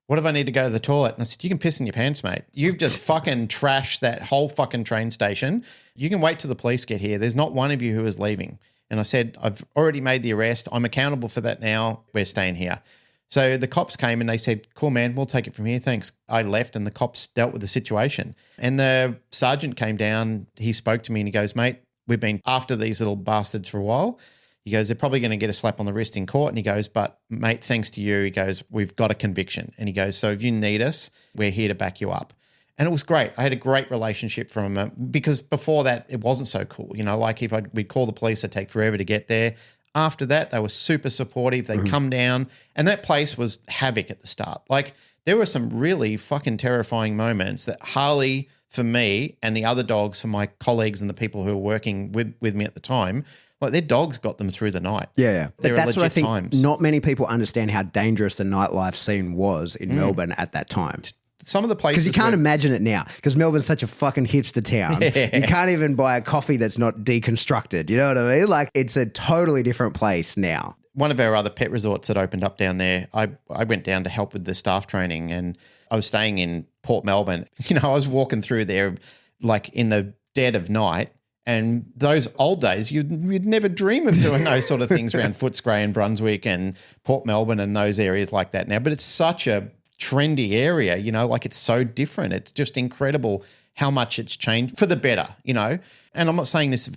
what if I need to go to the toilet? And I said, you can piss in your pants, mate. You've just fucking trashed that whole fucking train station. You can wait till the police get here. There's not one of you who is leaving. And I said, I've already made the arrest. I'm accountable for that now. We're staying here. So the cops came and they said, cool, man, we'll take it from here. Thanks. I left and the cops dealt with the situation. And the sergeant came down. He spoke to me and he goes, mate, we've been after these little bastards for a while. He goes, they're probably going to get a slap on the wrist in court. And he goes, but mate, thanks to you, he goes, we've got a conviction. And he goes, so if you need us, we're here to back you up. And it was great. I had a great relationship from him because before that, it wasn't so cool. You know, like if we'd call the police, it'd take forever to get there. After that, they were super supportive. They'd come down and that place was havoc at the start. Like there were some really fucking terrifying moments that Harley, for me, and the other dogs for my colleagues and the people who were working with me at the time, like their dogs got them through the night. Yeah. But that's what I think. Times. Not many people understand how dangerous the nightlife scene was in Melbourne at that time. Some of the places... Because you can't imagine it now because Melbourne's such a fucking hipster town. Yeah. You can't even buy a coffee that's not deconstructed. You know what I mean? Like it's a totally different place now. One of our other pet resorts that opened up down there, I went down to help with the staff training and I was staying in Port Melbourne. You know, I was walking through there like in the dead of night. And those old days, you'd never dream of doing those sort of things around Footscray and Brunswick and Port Melbourne and those areas like that now. But it's such a trendy area, you know, like it's so different. It's just incredible how much it's changed for the better, you know. And I'm not saying this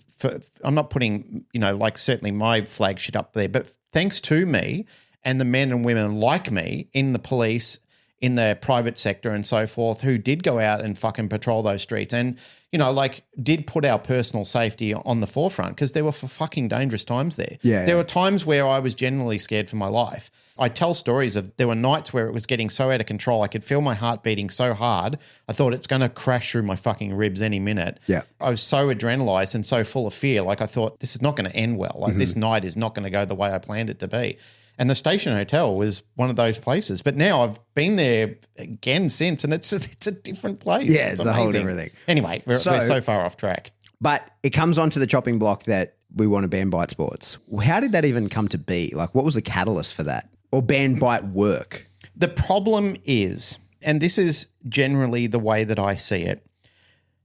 I'm not putting, you know, like certainly my flag shit up there, but thanks to me and the men and women like me in the police, in the private sector and so forth, who did go out and fucking patrol those streets and, you know, like did put our personal safety on the forefront because there were fucking dangerous times there. There were times where I was genuinely scared for my life. I tell stories of there were nights where it was getting so out of control. I could feel my heart beating so hard. I thought it's going to crash through my fucking ribs any minute. Yeah. I was so adrenalized and so full of fear. Like I thought this is not going to end well. Like this night is not going to go the way I planned it to be. And the Station Hotel was one of those places. But now I've been there again since, and it's a different place. Yeah, it's a whole different thing. Anyway, we're so far off track. But it comes onto the chopping block that we want to ban bite sports. How did that even come to be? Like, what was the catalyst for that? Or ban bite work? The problem is, and this is generally the way that I see it,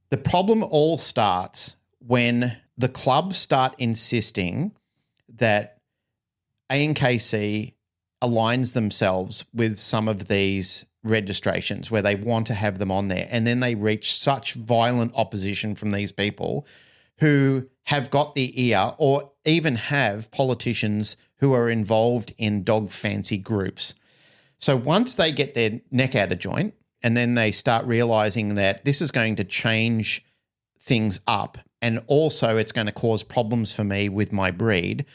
the problem all starts when the clubs start insisting that ANKC aligns themselves with some of these registrations where they want to have them on there, and then they reach such violent opposition from these people who have got the ear or even have politicians who are involved in dog fancy groups. So once they get their neck out of joint and then they start realizing that this is going to change things up and also it's going to cause problems for me with my breed,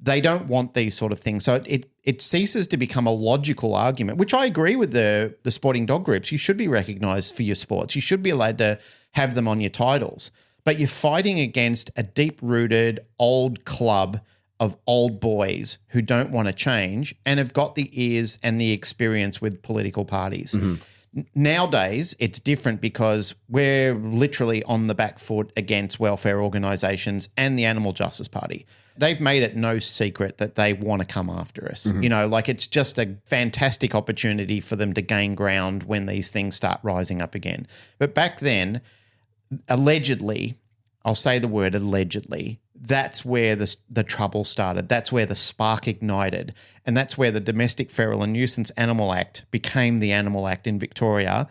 they don't want these sort of things. So it ceases to become a logical argument, which I agree with the sporting dog groups. You should be recognised for your sports. You should be allowed to have them on your titles. But you're fighting against a deep-rooted old club of old boys who don't want to change and have got the ears and the experience with political parties. Nowadays, it's different because we're literally on the back foot against welfare organisations and the Animal Justice Party. They've made it no secret that they want to come after us. You know, like it's just a fantastic opportunity for them to gain ground when these things start rising up again. But back then, allegedly, I'll say the word allegedly, that's where the trouble started. That's where the spark ignited. And that's where the Domestic Feral and Nuisance Animal Act became the Animal Act in Victoria,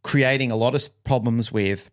creating a lot of problems with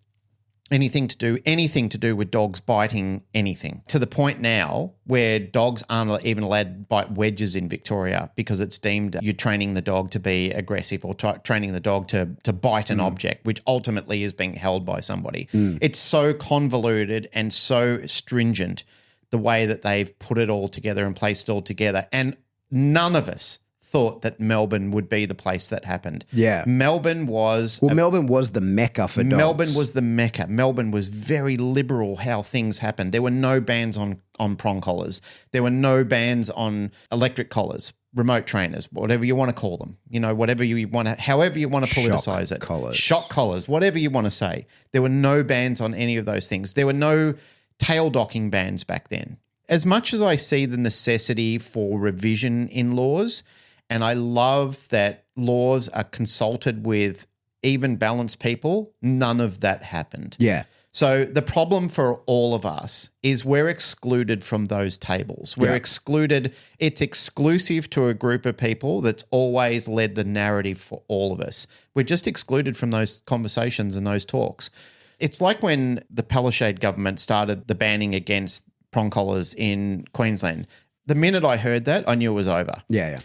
anything to do with dogs biting anything, to the point now where dogs aren't even allowed to bite wedges in Victoria because it's deemed you're training the dog to be aggressive or training the dog to bite an object, which ultimately is being held by somebody. It's so convoluted and so stringent the way that they've put it all together and placed it all together. And none of us thought that Melbourne would be the place that happened. Yeah. Melbourne was the Mecca for dogs. Melbourne was the Mecca. Melbourne was very liberal how things happened. There were no bans on prong collars. There were no bans on electric collars, remote trainers, whatever you want to call them. You know, whatever you want to, however you want to politicize it. Shock collars, whatever you want to say. There were no bans on any of those things. There were no tail docking bans back then. As much as I see the necessity for revision in laws, and I love that laws are consulted with even balanced people, none of that happened. Yeah. So the problem for all of us is we're excluded from those tables. We're excluded. It's exclusive to a group of people that's always led the narrative for all of us. We're just excluded from those conversations and those talks. It's like when the Palaszczuk government started the banning against prong collars in Queensland. The minute I heard that, I knew it was over. Yeah.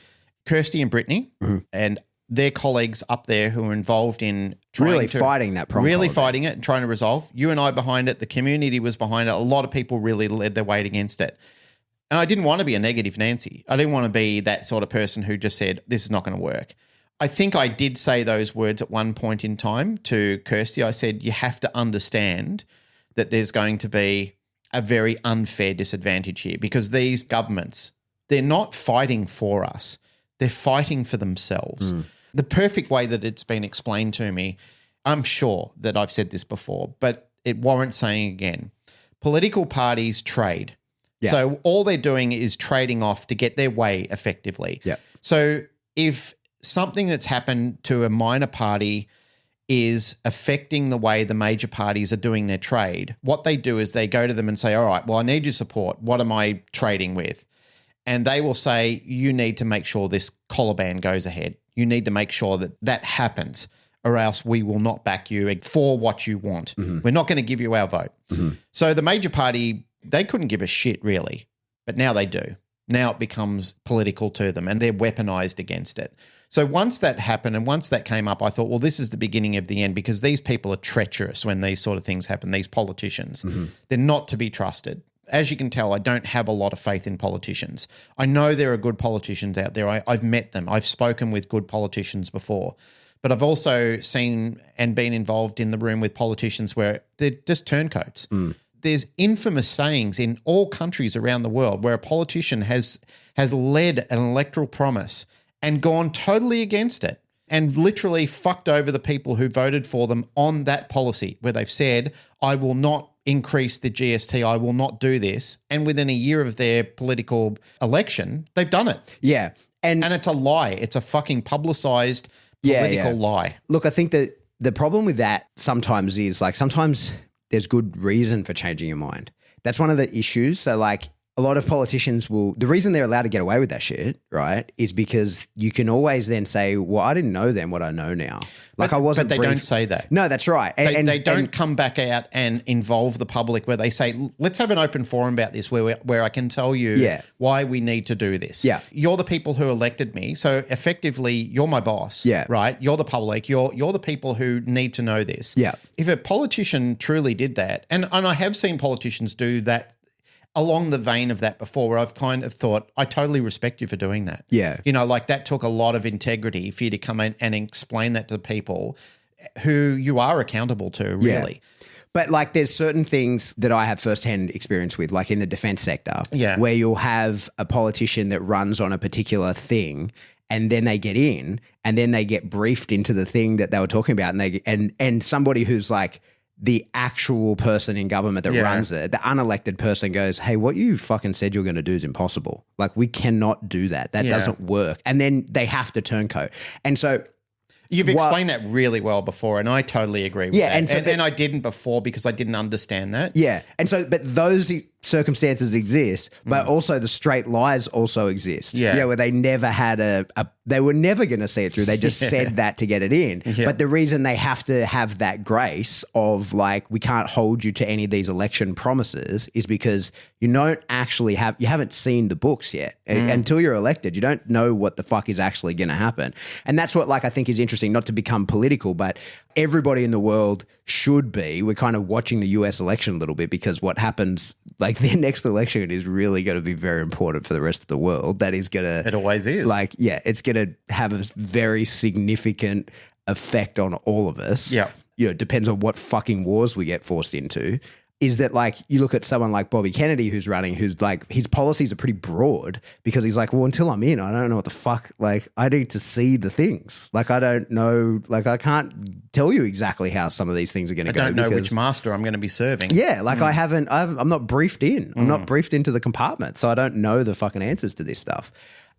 Kirsty and Brittany and their colleagues up there who are involved in fighting that prong collar fighting it and trying to resolve. You and I behind it. The community was behind it. A lot of people really led their weight against it. And I didn't want to be a negative Nancy. I didn't want to be that sort of person who just said, this is not going to work. I think I did say those words at one point in time to Kirsty. I said, you have to understand that there's going to be a very unfair disadvantage here because these governments, they're not fighting for us. They're fighting for themselves. The perfect way that it's been explained to me, I'm sure that I've said this before, but it warrants saying again. Political parties trade. Yeah. So all they're doing is trading off to get their way effectively. Yeah. So if something that's happened to a minor party is affecting the way the major parties are doing their trade, what they do is they go to them and say, all right, well, I need your support. What am I trading with? And they will say, you need to make sure this collar ban goes ahead. You need to make sure that that happens or else we will not back you for what you want. We're not going to give you our vote. So the major party, they couldn't give a shit really, but now they do. Now it becomes political to them and they're weaponized against it. So once that happened and once that came up, I thought, well, this is the beginning of the end because these people are treacherous when these sort of things happen, these politicians. They're not to be trusted. As you can tell, I don't have a lot of faith in politicians. I know there are good politicians out there. I've met them. I've spoken with good politicians before. But I've also seen and been involved in the room with politicians where they're just turncoats. There's infamous sayings in all countries around the world where a politician has led an electoral promise and gone totally against it and literally fucked over the people who voted for them on that policy where they've said, I will not increase the GST, I will not do this. And within a year of their political election, they've done it. Yeah. And it's a lie. It's a fucking publicised political lie. Look, I think that the problem with that sometimes is like sometimes there's good reason for changing your mind. That's one of the issues. So like a lot of politicians the reason they're allowed to get away with that shit, right, is because you can always then say, well, I didn't know then what I know now. Like I wasn't But they don't say that. No, that's right. They don't come back out and involve the public where they say, let's have an open forum about this where I can tell you why we need to do this. Yeah. You're the people who elected me. So effectively, you're my boss. Yeah. Right? You're the public. You're the people who need to know this. Yeah. If a politician truly did that, and I have seen politicians do that along the vein of that before, where I've kind of thought, I totally respect you for doing that. Yeah. You know, like that took a lot of integrity for you to come in and explain that to the people who you are accountable to, really. Yeah. But like there's certain things that I have firsthand experience with, like in the defense sector, Yeah. where you'll have a politician that runs on a particular thing and then they get in and then they get briefed into the thing that they were talking about and somebody who's like the actual person in government that runs it, the unelected person goes, hey, what you fucking said you're going to do is impossible. Like we cannot do that. That doesn't work. And then they have to turncoat. And so you've explained that really well before, and I totally agree with that. And, so and I didn't before because I didn't understand that. Yeah. And so, but those circumstances exist, but also the straight lies also exist. Yeah. Where they never had they were never going to see it through. They just said that to get it in. Yeah. But the reason they have to have that grace of like, we can't hold you to any of these election promises is because you haven't seen the books yet. Until you're elected, you don't know what the fuck is actually going to happen. And that's what like I think is interesting, not to become political, but everybody in the world should be. We're kind of watching the US election a little bit because what happens, like their next election is really going to be very important for the rest of the world. That is going to... It always is. Like, yeah, it's going to have a very significant effect on all of us. Yeah. You know, it depends on what fucking wars we get forced into. Is that like, you look at someone like Bobby Kennedy who's running, who's like, his policies are pretty broad because he's like, well, until I'm in, I don't know what the fuck, like, I need to see the things. Like, I don't know, like, I can't tell you exactly how some of these things are going to go. I don't know which master I'm going to be serving. Yeah, like I'm not briefed in. I'm not briefed into the compartment, so I don't know the fucking answers to this stuff.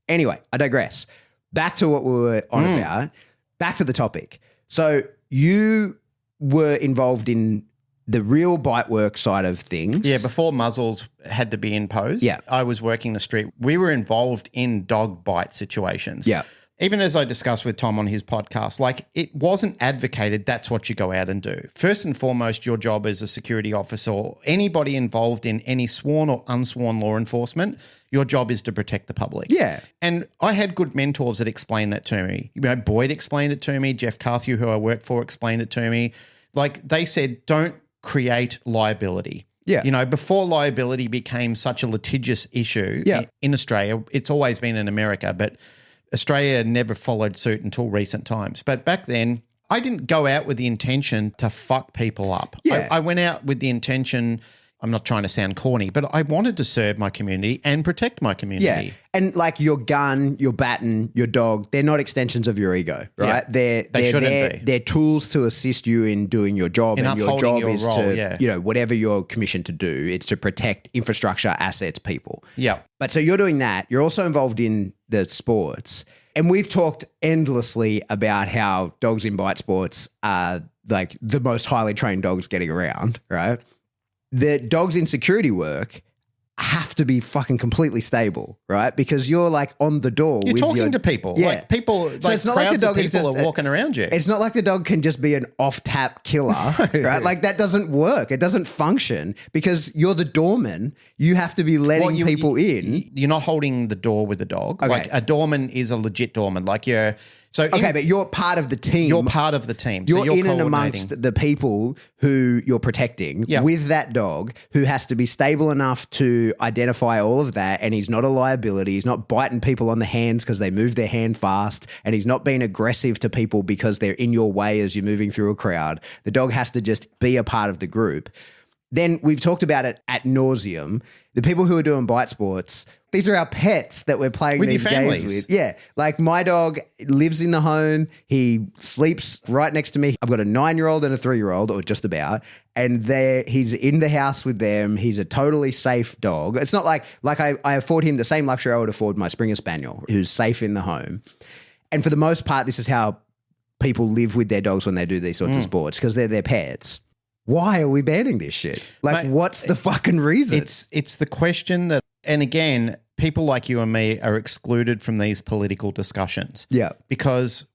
Anyway, I digress. Back to what we were on about. Back to the topic. So you were involved in the real bite work side of things. Yeah, before muzzles had to be imposed, Yeah. I was working the street. We were involved in dog bite situations. Yeah. Even as I discussed with Tom on his podcast, like it wasn't advocated that's what you go out and do. First and foremost, your job as a security officer or anybody involved in any sworn or unsworn law enforcement, your job is to protect the public. Yeah. And I had good mentors that explained that to me. You know, Boyd explained it to me. Jeff Carthew, who I worked for, explained it to me. Like they said, don't create liability. Yeah. You know, before liability became such a litigious issue in Australia, it's always been in America, but Australia never followed suit until recent times. But back then, I didn't go out with the intention to fuck people up. Yeah. I went out with the intention, I'm not trying to sound corny, but I wanted to serve my community and protect my community. Yeah. And like your gun, your baton, your dog, they're not extensions of your ego, right? Yeah. They shouldn't be. They're tools to assist you in doing your job. In and your upholding job your is role, to, you know, whatever you're commissioned to do, it's to protect infrastructure, assets, people. Yeah. But so you're doing that. You're also involved in the sports. And we've talked endlessly about how dogs in bite sports are like the most highly trained dogs getting around, right? The dogs in security work have to be fucking completely stable, right? Because you're like on the door. You're with talking to people. Yeah. Like people, So like it's not like the crowds of dog is people just are walking around you. It's not like the dog can just be an off-tap killer, right? Like that doesn't work. It doesn't function because you're the doorman. You have to be letting people in. You're not holding the door with the dog. Okay. Like a doorman is a legit doorman. Like you're but you're part of the team. You're part of the team. You're, so you're in and coordinating. amongst the people who you're protecting with that dog who has to be stable enough to identify all of that, and he's not a liability. He's not biting people on the hands because they move their hand fast, and he's not being aggressive to people because they're in your way as you're moving through a crowd. The dog has to just be a part of the group. Then we've talked about it ad nauseum. The people who are doing bite sports, these are our pets that we're playing with these your games families. with. Yeah. Like my dog lives in the home. He sleeps right next to me. I've got a 9-year-old and a 3-year-old, or just about. And he's in the house with them. He's a totally safe dog. It's not like I afford him the same luxury I would afford my Springer Spaniel, who's safe in the home. And for the most part, this is how people live with their dogs when they do these sorts of sports because they're their pets. Why are we banning this shit? Like, mate, what's the fucking reason? It's the question that, and again, people like you and me are excluded from these political discussions. Yeah. Because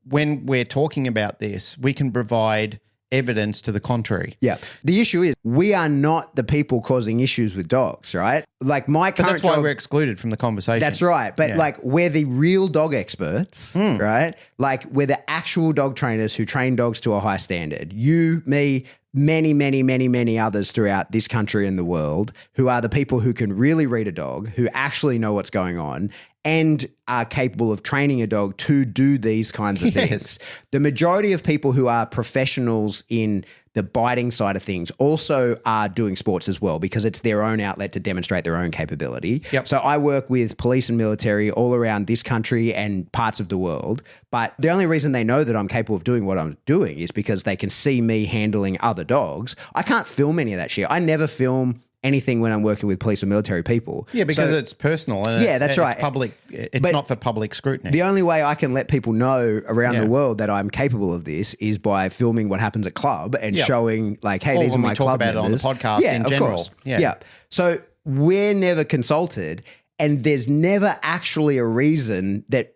when we're talking about this, we can provide evidence to the contrary. Yeah. The issue is we are not the people causing issues with dogs, right? Like my current that's why we're excluded from the conversation. That's right. But like we're the real dog experts, right? Like we're the actual dog trainers who train dogs to a high standard. You, me, many others throughout this country and the world who are the people who can really read a dog, who actually know what's going on and are capable of training a dog to do these kinds of things. The majority of people who are professionals in the biting side of things also are doing sports as well because it's their own outlet to demonstrate their own capability. Yep. So I work with police and military all around this country and parts of the world. But the only reason they know that I'm capable of doing what I'm doing is because they can see me handling other dogs. I can't film any of that shit. I never film anything when I'm working with police or military people. Yeah, because it's personal. And that's right. It's public. It's not for public scrutiny. The only way I can let people know around the world that I'm capable of this is by filming what happens at club and showing like, hey, these are my club members. Or when we talk about it on the podcast in general. Course. Yeah. So we're never consulted and there's never actually a reason that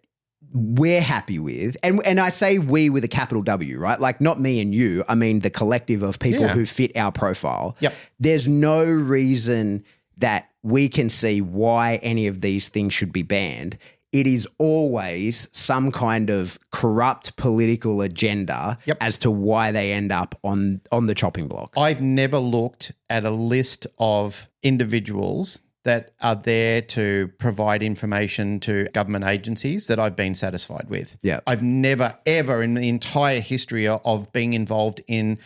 we're happy with, and I say we with a capital W, right? Like not me and you, I mean the collective of people who fit our profile. Yep. There's no reason that we can see why any of these things should be banned. It is always some kind of corrupt political agenda as to why they end up on the chopping block. I've never looked at a list of individuals that are there to provide information to government agencies that I've been satisfied with. Yeah. I've never, ever in the entire history of being involved in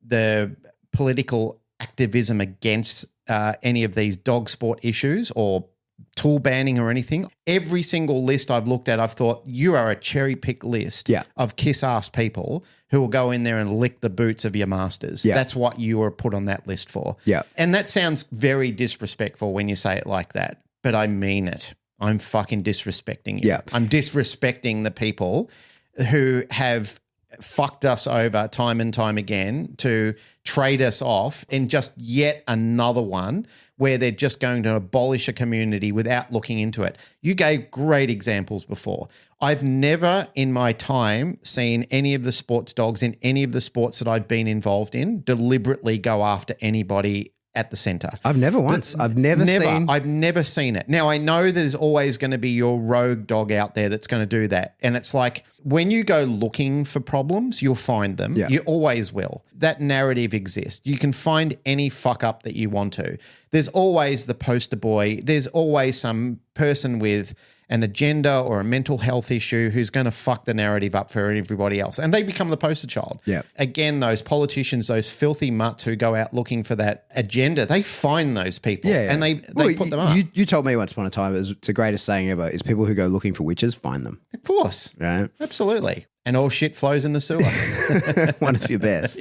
the political activism against any of these dog sport issues or tool banning or anything, every single list I've looked at, I've thought you are a cherry-picked list of kiss-ass people who will go in there and lick the boots of your masters. Yeah. That's what you are put on that list for. Yeah. And that sounds very disrespectful when you say it like that, but I mean it. I'm fucking disrespecting you. Yeah. I'm disrespecting the people who have fucked us over time and time again to trade us off in just yet another one where they're just going to abolish a community without looking into it. You gave great examples before. I've never in my time seen any of the sports dogs in any of the sports that I've been involved in deliberately go after anybody at the centre. I've never once. I've never seen it. Now, I know there's always going to be your rogue dog out there that's going to do that. And it's like when you go looking for problems, you'll find them. Yeah. You always will. That narrative exists. You can find any fuck up that you want to. There's always the poster boy. There's always some person with an agenda or a mental health issue who's going to fuck the narrative up for everybody else. And they become the poster child. Yeah. Again, those politicians, those filthy mutts who go out looking for that agenda, they find those people and they put them up. You told me once upon a time, it's the greatest saying ever, is people who go looking for witches find them. Of course. Right? Absolutely. And all shit flows in the sewer. One of your best.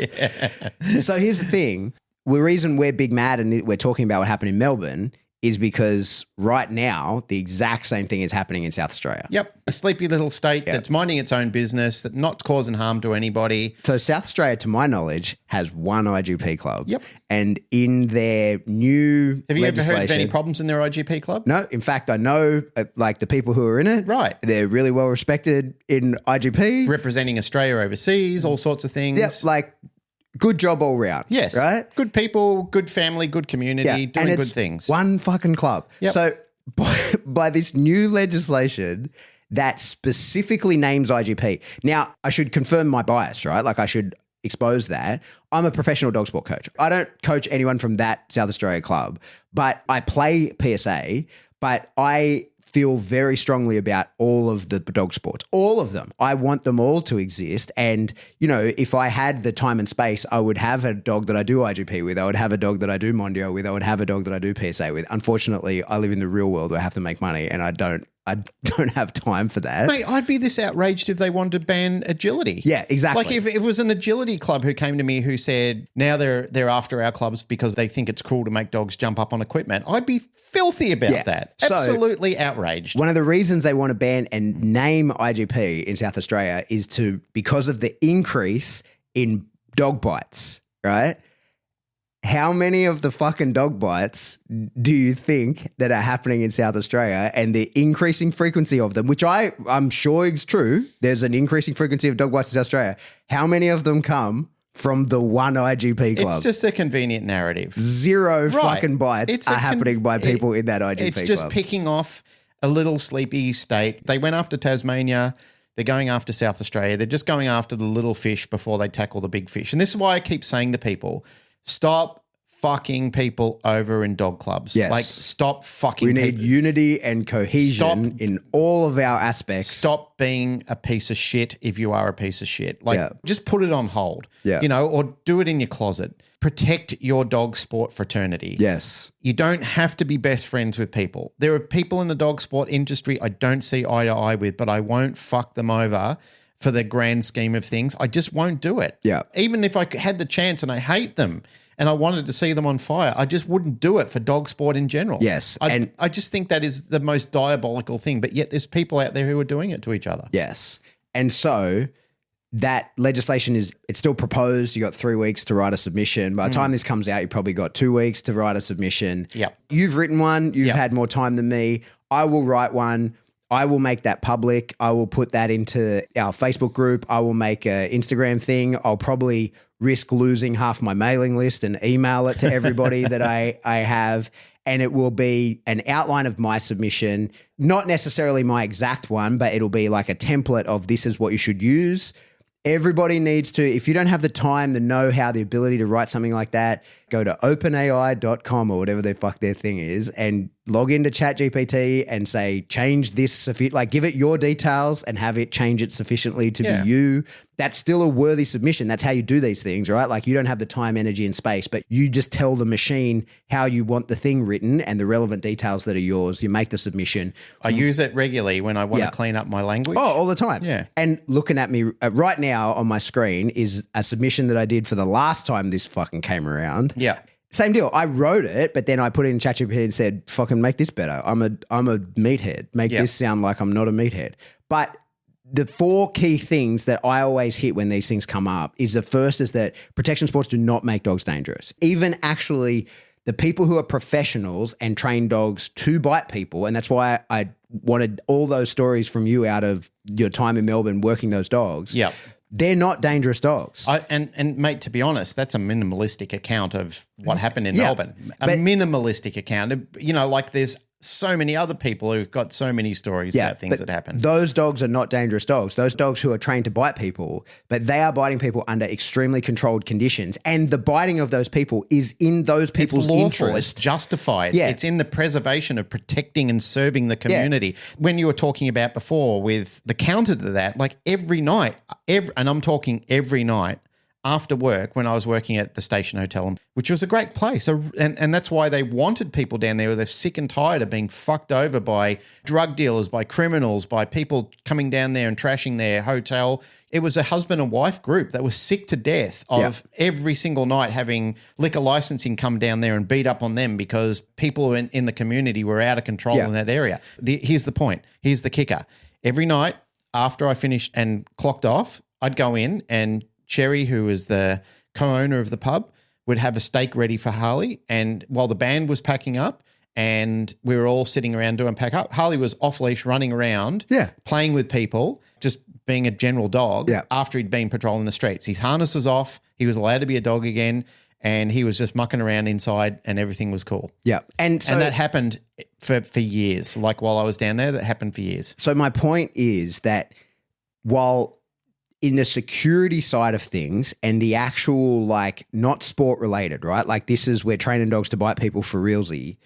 So here's the thing. The reason we're big mad and we're talking about what happened in Melbourne is because right now the exact same thing is happening in South Australia. Yep. A sleepy little state that's minding its own business, that's not causing harm to anybody. So South Australia, to my knowledge, has one IGP club. Yep. And in their new Have you ever heard of any problems in their IGP club? No. In fact, I know like the people who are in it. Right. They're really well respected in IGP. Representing Australia overseas, all sorts of things. Yep. Like good job all round. Yes. Right? Good people, good family, good community, doing good things. One fucking club. Yep. So by this new legislation that specifically names IGP. Now, I should confirm my bias, right? Like I should expose that. I'm a professional dog sport coach. I don't coach anyone from that South Australia club, but I play PSA, but I feel very strongly about all of the dog sports, all of them. I want them all to exist. And, you know, if I had the time and space, I would have a dog that I do IGP with. I would have a dog that I do Mondio with. I would have a dog that I do PSA with. Unfortunately, I live in the real world where I have to make money and I don't I don't have time for that. Mate, I'd be this outraged if they wanted to ban agility. Yeah, exactly. Like if it was an agility club who came to me who said now they're after our clubs because they think it's cruel to make dogs jump up on equipment, I'd be filthy about that. Absolutely outraged. One of the reasons they want to ban and name IGP in South Australia is because of the increase in dog bites, right? How many of the fucking dog bites do you think that are happening in South Australia and the increasing frequency of them, which I'm sure is true. There's an increasing frequency of dog bites in South Australia. How many of them come from the one IGP club? It's just a convenient narrative. Zero fucking bites are happening by people in that IGP club. It's just picking off a little sleepy state. They went after Tasmania. They're going after South Australia. They're just going after the little fish before they tackle the big fish. And this is why I keep saying to people, stop fucking people over in dog clubs. Yes. Like, stop fucking We need people. unity and cohesion in all of our aspects. Stop being a piece of shit if you are a piece of shit. Like, just put it on hold. Yeah. You know, or do it in your closet. Protect your dog sport fraternity. Yes. You don't have to be best friends with people. There are people in the dog sport industry I don't see eye to eye with, but I won't fuck them over for the grand scheme of things. I just won't do it. Yeah. Even if I had the chance and I hate them and I wanted to see them on fire, I just wouldn't do it for dog sport in general. Yes. I just think that is the most diabolical thing, but yet there's people out there who are doing it to each other. Yes. And so that legislation it's still proposed. You got 3 weeks to write a submission. By the time this comes out, you probably got 2 weeks to write a submission. Yep. You've written one. You've had more time than me. I will write one. I will make that public. I will put that into our Facebook group. I will make an Instagram thing. I'll probably risk losing half my mailing list and email it to everybody that I have. And it will be an outline of my submission, not necessarily my exact one, but it'll be like a template of this is what you should use. Everybody needs to, if you don't have the time, the know-how, the ability to write something like that, go to openai.com or whatever the fuck their thing is and log into ChatGPT and say, change this, like give it your details and have it change it sufficiently to be you. That's still a worthy submission. That's how you do these things, right? Like you don't have the time, energy, and space, but you just tell the machine how you want the thing written and the relevant details that are yours. You make the submission. I use it regularly when I want to clean up my language. Oh, all the time. Yeah. And looking at me right now on my screen is a submission that I did for the last time this fucking came around. Yeah. Same deal. I wrote it, but then I put it in ChatGPT and said, fucking make this better. I'm a meathead. Make this sound like I'm not a meathead. But the 4 key things that I always hit when these things come up is the first is that protection sports do not make dogs dangerous. Even actually the people who are professionals and train dogs to bite people, and that's why I wanted all those stories from you out of your time in Melbourne working those dogs. Yeah. They're not dangerous dogs. And mate, to be honest, that's a minimalistic account of what happened in Melbourne. A minimalistic account. You know, like there's so many other people who've got so many stories about things that happened. Those dogs are not dangerous dogs. Those dogs who are trained to bite people, but they are biting people under extremely controlled conditions. And the biting of those people is in those people's it's lawful, interest. It's justified. Yeah. It's in the preservation of protecting and serving the community. Yeah. When you were talking about before with the counter to that, like every night, and I'm talking every night, after work when I was working at the Station Hotel, which was a great place. And that's why they wanted people down there. They're sick and tired of being fucked over by drug dealers, by criminals, by people coming down there and trashing their hotel. It was a husband and wife group that was sick to death of every single night having liquor licensing come down there and beat up on them because people in the community were out of control in that area. Here's the point. Here's the kicker. Every night after I finished and clocked off, I'd go in and Cherry, who was the co-owner of the pub, would have a steak ready for Harley. And while the band was packing up and we were all sitting around doing pack up, Harley was off leash running around, playing with people, just being a general dog after he'd been patrolling the streets. His harness was off. He was allowed to be a dog again. And he was just mucking around inside and everything was cool. Yeah. And that happened for years. Like while I was down there, that happened for years. So my point is that while in the security side of things and the actual, like, not sport related, right? Like this is we're training dogs to bite people for realsy.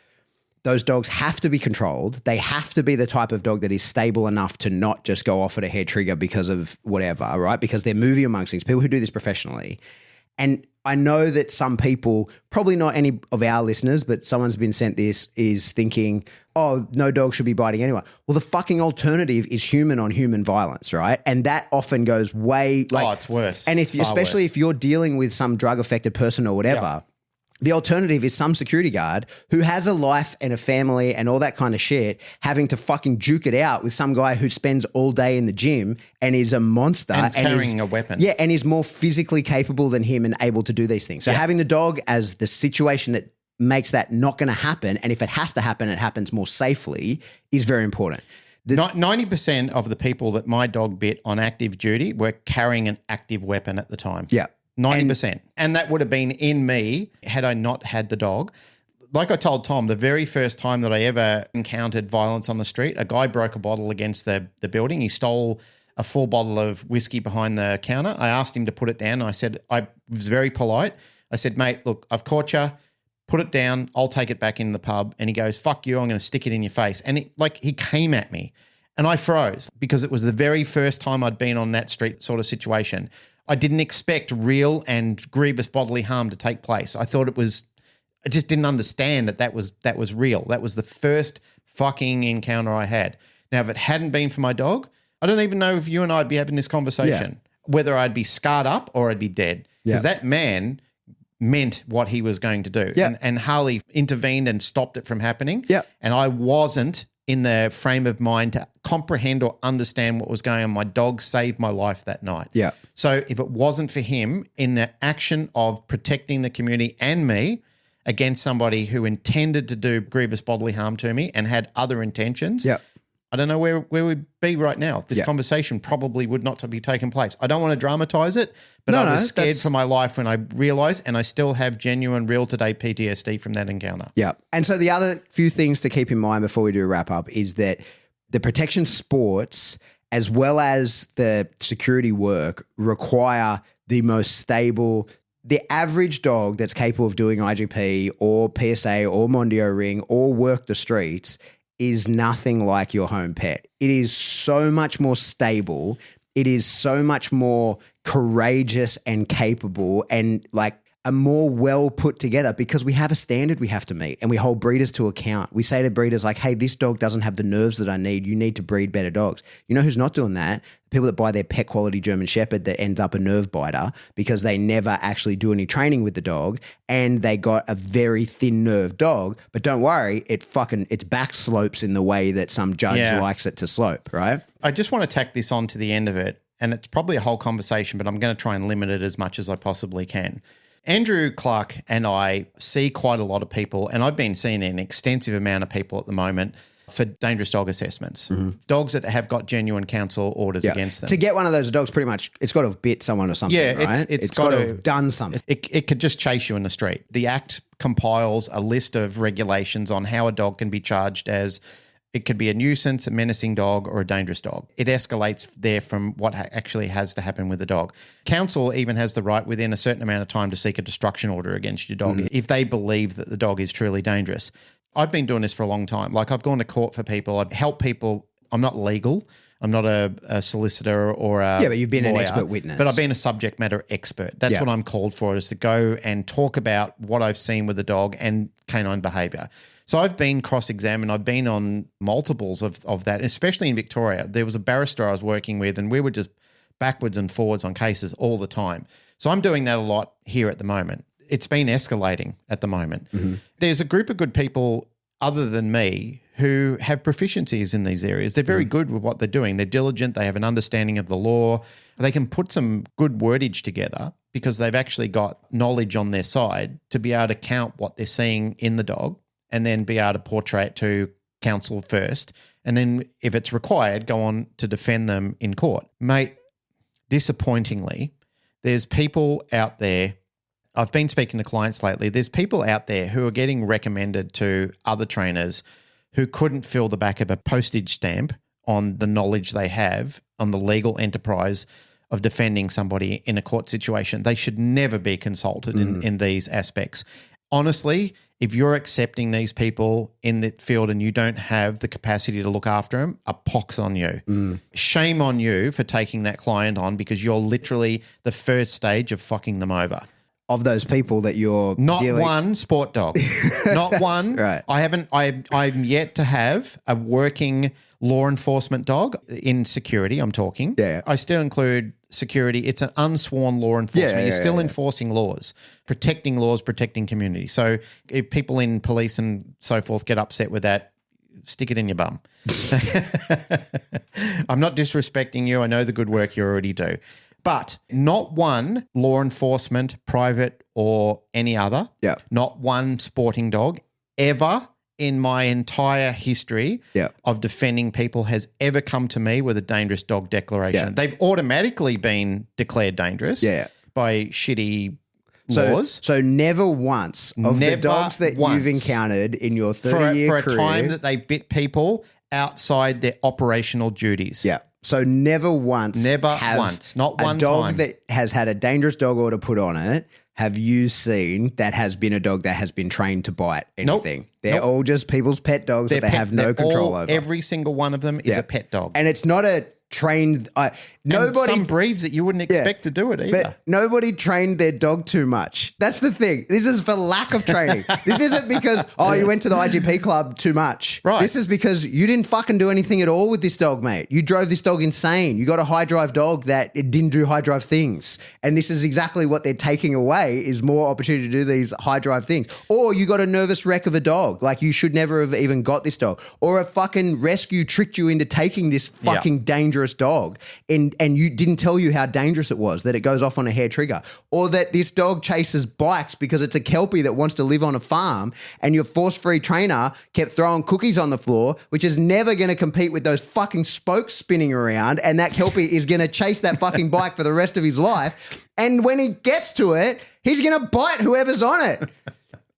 Those dogs have to be controlled. They have to be the type of dog that is stable enough to not just go off at a hair trigger because of whatever, right? Because they're moving amongst things. People who do this professionally. And I know that some people, probably not any of our listeners, but someone's been sent this, is thinking, oh, no dog should be biting anyone. Well, the fucking alternative is human on human violence, right? And that often goes way it's worse. And especially if you're dealing with some drug affected person or whatever, the alternative is some security guard who has a life and a family and all that kind of shit having to fucking juke it out with some guy who spends all day in the gym and is a monster. And carrying a weapon. Yeah, and is more physically capable than him and able to do these things. So having the dog as the situation that makes that not going to happen, and if it has to happen, it happens more safely, is very important. 90% of the people that my dog bit on active duty were carrying an active weapon at the time. Yeah. 90%. And that would have been in me had I not had the dog. Like I told Tom, the very first time that I ever encountered violence on the street, a guy broke a bottle against the building. He stole a full bottle of whiskey behind the counter. I asked him to put it down. I was very polite. I said, mate, look, I've caught you. Put it down. I'll take it back in the pub. And he goes, fuck you. I'm going to stick it in your face. And he came at me and I froze because it was the very first time I'd been on that street sort of situation. I didn't expect real and grievous bodily harm to take place. I just didn't understand that was real. That was the first fucking encounter I had. Now, if it hadn't been for my dog, I don't even know if you and I would be having this conversation, whether I'd be scarred up or I'd be dead. Because that man meant what he was going to do. Yeah. And Harley intervened and stopped it from happening. Yeah. And I wasn't in the frame of mind to comprehend or understand what was going on. My dog saved my life that night. Yeah. So if it wasn't for him in the action of protecting the community and me against somebody who intended to do grievous bodily harm to me and had other intentions, I don't know where we'd be right now. This conversation probably would not be taking place. I don't want to dramatize it, but I was scared for my life when I realized, and I still have genuine real today PTSD from that encounter. Yeah. And so the other few things to keep in mind before we do a wrap up is that the protection sports, as well as the security work, require the most stable. The average dog that's capable of doing IGP or PSA or Mondio ring or work the streets is nothing like your home pet. It is so much more stable. It is so much more courageous and capable and like a more well put together because we have a standard we have to meet and we hold breeders to account. We say to breeders like, hey, this dog doesn't have the nerves that I need. You need to breed better dogs. You know who's not doing that? People that buy their pet quality German Shepherd that ends up a nerve biter because they never actually do any training with the dog and they got a very thin nerve dog. But don't worry, its back slopes in the way that some judge likes it to slope, right? I just want to tack this on to the end of it, and it's probably a whole conversation, but I'm going to try and limit it as much as I possibly can. Andrew Clark and I see quite a lot of people, and I've been seeing an extensive amount of people at the moment for dangerous dog assessments. Mm-hmm. Dogs that have got genuine counsel orders against them. To get one of those dogs, pretty much, it's got to have bit someone or something, right? It's got to have done something. It could just chase you in the street. The Act compiles a list of regulations on how a dog can be charged as it could be a nuisance, a menacing dog, or a dangerous dog. It escalates there from what actually has to happen with the dog. Council even has the right within a certain amount of time to seek a destruction order against your dog if they believe that the dog is truly dangerous. I've been doing this for a long time. Like I've gone to court for people. I've helped people. I'm not legal. I'm not a solicitor or a but you've been lawyer, an expert witness. But I've been a subject matter expert. That's what I'm called for, is to go and talk about what I've seen with the dog and canine behaviour. So I've been cross-examined. I've been on multiples of that, especially in Victoria. There was a barrister I was working with and we were just backwards and forwards on cases all the time. So I'm doing that a lot here at the moment. It's been escalating at the moment. Mm-hmm. There's a group of good people other than me who have proficiencies in these areas. They're very good with what they're doing. They're diligent. They have an understanding of the law. They can put some good wordage together because they've actually got knowledge on their side to be able to count what they're seeing in the dog and then be able to portray it to counsel first. And then if it's required, go on to defend them in court. Mate, disappointingly, there's people out there. I've been speaking to clients lately. There's people out there who are getting recommended to other trainers who couldn't fill the back of a postage stamp on the knowledge they have on the legal enterprise of defending somebody in a court situation. They should never be consulted in these aspects. Honestly, if you're accepting these people in the field and you don't have the capacity to look after them, a pox on you. Shame on you for taking that client on because you're literally the first stage of fucking them over. of those people that you're Not dealing. one sport dog. Not one. Right. I'm yet to have a working law enforcement dog in security, I'm talking. Yeah. I still include security. It's an unsworn law enforcement. You're still enforcing laws, protecting laws, protecting community. So if people in police and so forth get upset with that, stick it in your bum. I'm not disrespecting you. I know the good work you already do. But not one law enforcement, private or any other, not one sporting dog ever in my entire history of defending people has ever come to me with a dangerous dog declaration. Yeah. They've automatically been declared dangerous by shitty laws. So never once of the dogs that you've encountered in your 30-year career. For a time that they bit people outside their operational duties. Yeah. So never once. Not one a dog time. that has had a dangerous dog order put on it, have you seen that has been a dog that has been trained to bite anything? They're all just people's pet dogs that they have no control over. Every single one of them is a pet dog. And it's not a trained nobody. Some breeds that you wouldn't expect to do it either. But nobody trained their dog too much. That's the thing. This is for lack of training. This isn't because, you went to the IGP club too much. Right. This is because you didn't fucking do anything at all with this dog, mate. You drove this dog insane. You got a high drive dog that it didn't do high drive things. And this is exactly what they're taking away is more opportunity to do these high drive things. Or you got a nervous wreck of a dog. Like you should never have even got this dog. Or a fucking rescue tricked you into taking this fucking dangerous dog and you didn't tell you how dangerous it was, that it goes off on a hair trigger, or that this dog chases bikes because it's a Kelpie that wants to live on a farm and your force-free trainer kept throwing cookies on the floor, which is never going to compete with those fucking spokes spinning around, and that Kelpie is going to chase that fucking bike for the rest of his life. And when he gets to it, he's going to bite whoever's on it.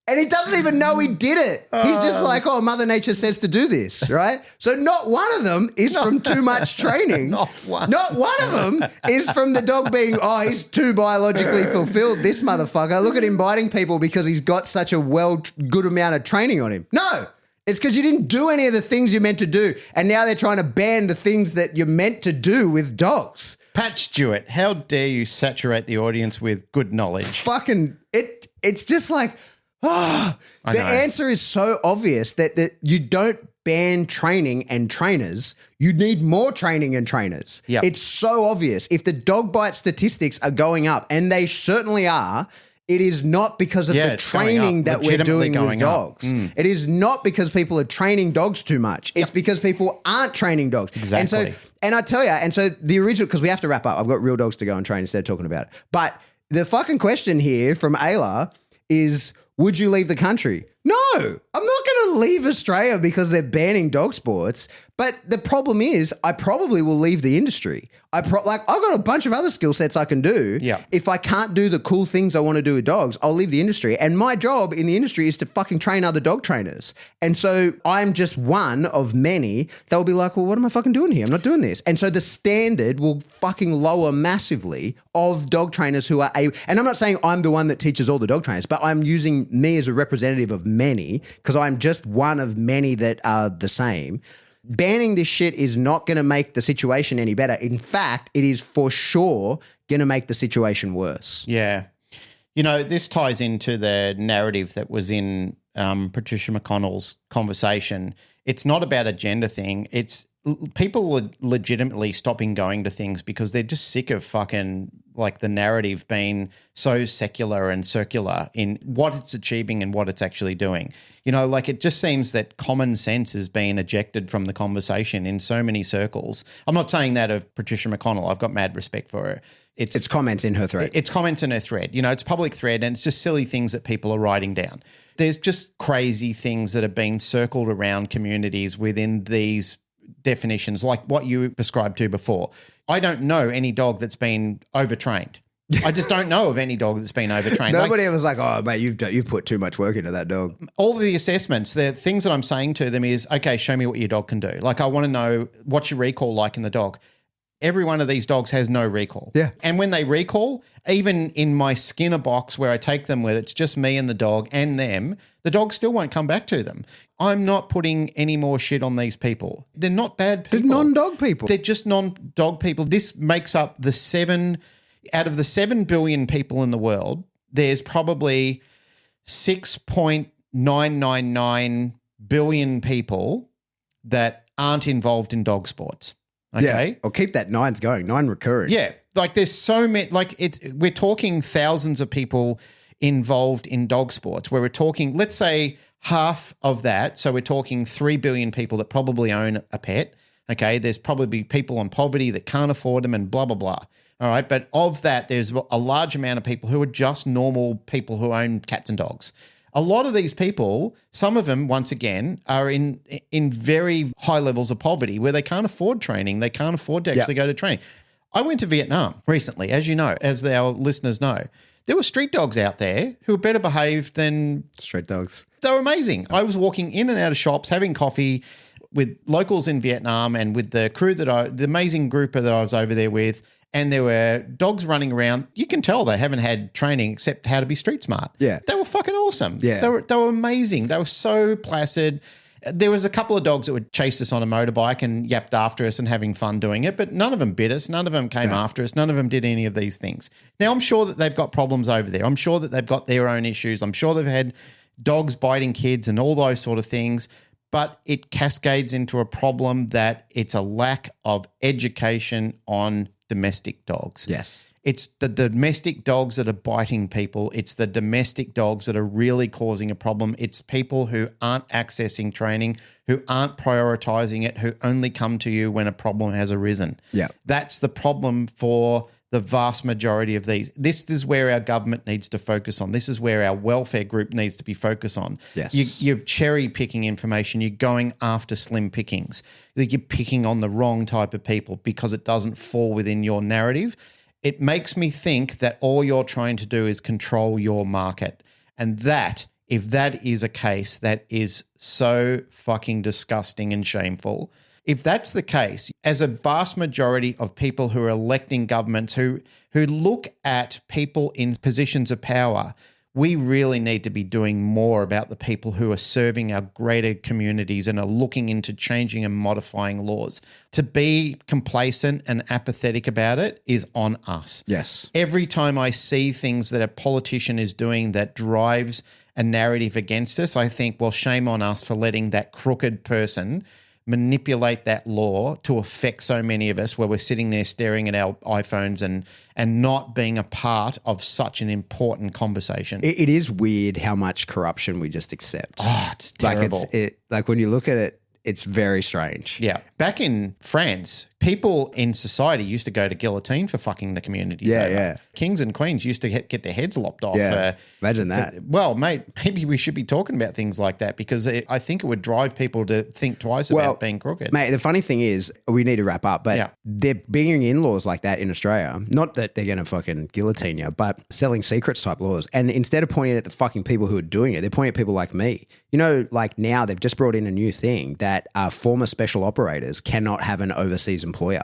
And he doesn't even know he did it. He's just like, Mother Nature says to do this, right? So not one of them is from too much training. Not one of them is from the dog being, he's too biologically fulfilled, this motherfucker. Look at him biting people because he's got such a good amount of training on him. No, it's because you didn't do any of the things you're meant to do. And now they're trying to ban the things that you're meant to do with dogs. Pat Stewart, how dare you saturate the audience with good knowledge? Fucking, it's just like... the answer is so obvious that you don't ban training and trainers. You need more training and trainers. Yep. It's so obvious. If the dog bite statistics are going up, and they certainly are, it is not because of the training that we're doing with dogs. It is not because people are training dogs too much. It's because people aren't training dogs. Exactly. And I tell you, so the original, because we have to wrap up. I've got real dogs to go and train instead of talking about it. But the fucking question here from Ayla is... would you leave the country? No, I'm not going to leave Australia because they're banning dog sports. But the problem is I probably will leave the industry. I've got a bunch of other skill sets I can do. Yeah. If I can't do the cool things I want to do with dogs, I'll leave the industry. And my job in the industry is to fucking train other dog trainers. And so I'm just one of many that will be like, well, what am I fucking doing here? I'm not doing this. And so the standard will fucking lower massively of dog trainers who are and I'm not saying I'm the one that teaches all the dog trainers, but I'm using me as a representative of many because I'm just one of many that are the same. Banning this shit is not going to make the situation any better. In fact, it is for sure going to make the situation worse. Yeah. This ties into the narrative that was in Patricia McConnell's conversation. It's not about a gender thing. It's people are legitimately stopping going to things because they're just sick of fucking like the narrative being so secular and circular in what it's achieving and what it's actually doing. It just seems that common sense is being ejected from the conversation in so many circles. I'm not saying that of Patricia McConnell. I've got mad respect for her. It's comments in her thread. It's comments in her thread. It's public thread and it's just silly things that people are writing down. There's just crazy things that have been circled around communities within these definitions, like what you prescribed to before. I don't know any dog that's been overtrained. I just don't know of any dog that's been overtrained. Nobody was like, oh, mate, you've put too much work into that dog. All of the assessments, the things that I'm saying to them is, okay, show me what your dog can do. Like I want to know what's your recall like in the dog. Every one of these dogs has no recall. Yeah. And when they recall, even in my Skinner box where I take them with, it's just me and the dog and them, the dog still won't come back to them. I'm not putting any more shit on these people. They're not bad people. They're non-dog people. They're just non-dog people. This makes up out of the 7 billion people in the world, there's probably 6.999 billion people that aren't involved in dog sports. Okay. Yeah. Or keep that 9s going, 9 recurring. Yeah. Like there's so many, like we're talking thousands of people involved in dog sports where we're talking, let's say half of that. So we're talking 3 billion people that probably own a pet. Okay. There's probably people on poverty that can't afford them and blah, blah, blah. All right. But of that, there's a large amount of people who are just normal people who own cats and dogs. A lot of these people, some of them, once again, are in very high levels of poverty where they can't afford training. They can't afford to actually go to training. I went to Vietnam recently, as you know, as our listeners know. There were street dogs out there who were better behaved than street dogs. They were amazing. I was walking in and out of shops, having coffee with locals in Vietnam and with the crew the amazing group that I was over there with. And there were dogs running around. You can tell they haven't had training except how to be street smart. Yeah. They were fucking awesome. Yeah. They were amazing. They were so placid. There was a couple of dogs that would chase us on a motorbike and yapped after us and having fun doing it, but none of them bit us. None of them came after us. None of them did any of these things. Now, I'm sure that they've got problems over there. I'm sure that they've got their own issues. I'm sure they've had dogs biting kids and all those sort of things, but it cascades into a problem that it's a lack of education on domestic dogs. Yes. It's the domestic dogs that are biting people. It's the domestic dogs that are really causing a problem. It's people who aren't accessing training, who aren't prioritizing it, who only come to you when a problem has arisen. Yeah. That's the problem for the vast majority of these. This is where our government needs to focus on. This is where our welfare group needs to be focused on. Yes. You're cherry picking information. You're going after slim pickings. You're picking on the wrong type of people because it doesn't fall within your narrative. It makes me think that all you're trying to do is control your market. And that, if that is a case, that is so fucking disgusting and shameful. If that's the case, as a vast majority of people who are electing governments who look at people in positions of power, we really need to be doing more about the people who are serving our greater communities and are looking into changing and modifying laws. To be complacent and apathetic about it is on us. Yes. Every time I see things that a politician is doing that drives a narrative against us, I think, well, shame on us for letting that crooked person manipulate that law to affect so many of us where we're sitting there staring at our iPhones and not being a part of such an important conversation. It is weird how much corruption we just accept. Oh, it's terrible. Like when you look at it, it's very strange. Yeah. Back in France, people in society used to go to guillotine for fucking the communities. Yeah, over. yeah. Kings and queens used to get their heads lopped off. Yeah, imagine that. Well, mate, maybe we should be talking about things like that because I think it would drive people to think twice about being crooked. Mate, the funny thing is, we need to wrap up, but they're bringing in laws like that in Australia. Not that they're going to fucking guillotine you, but selling secrets type laws. And instead of pointing at the fucking people who are doing it, they're pointing at people like me. You know, like now they've just brought in a new thing that former special operators cannot have an overseas employer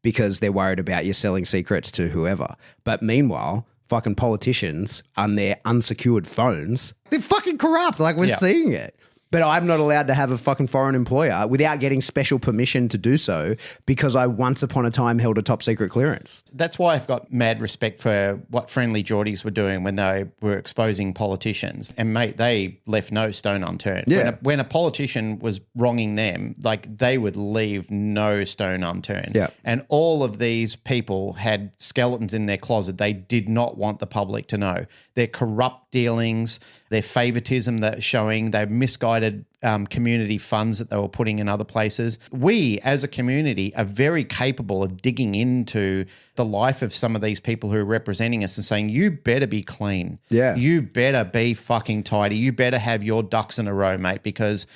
because they're worried about you selling secrets to whoever. But meanwhile, fucking politicians on their unsecured phones, they're fucking corrupt. Like we're seeing it. But I'm not allowed to have a fucking foreign employer without getting special permission to do so because I once upon a time held a top secret clearance. That's why I've got mad respect for what Friendly Geordies were doing when they were exposing politicians. And, mate, they left no stone unturned. Yeah. When a politician was wronging them, like they would leave no stone unturned. Yeah. And all of these people had skeletons in their closet they did not want the public to know. Their corrupt dealings, their favoritism that showing, their misguided community funds that they were putting in other places. We, as a community, are very capable of digging into the life of some of these people who are representing us and saying, you better be clean. Yeah. You better be fucking tidy. You better have your ducks in a row, mate, because,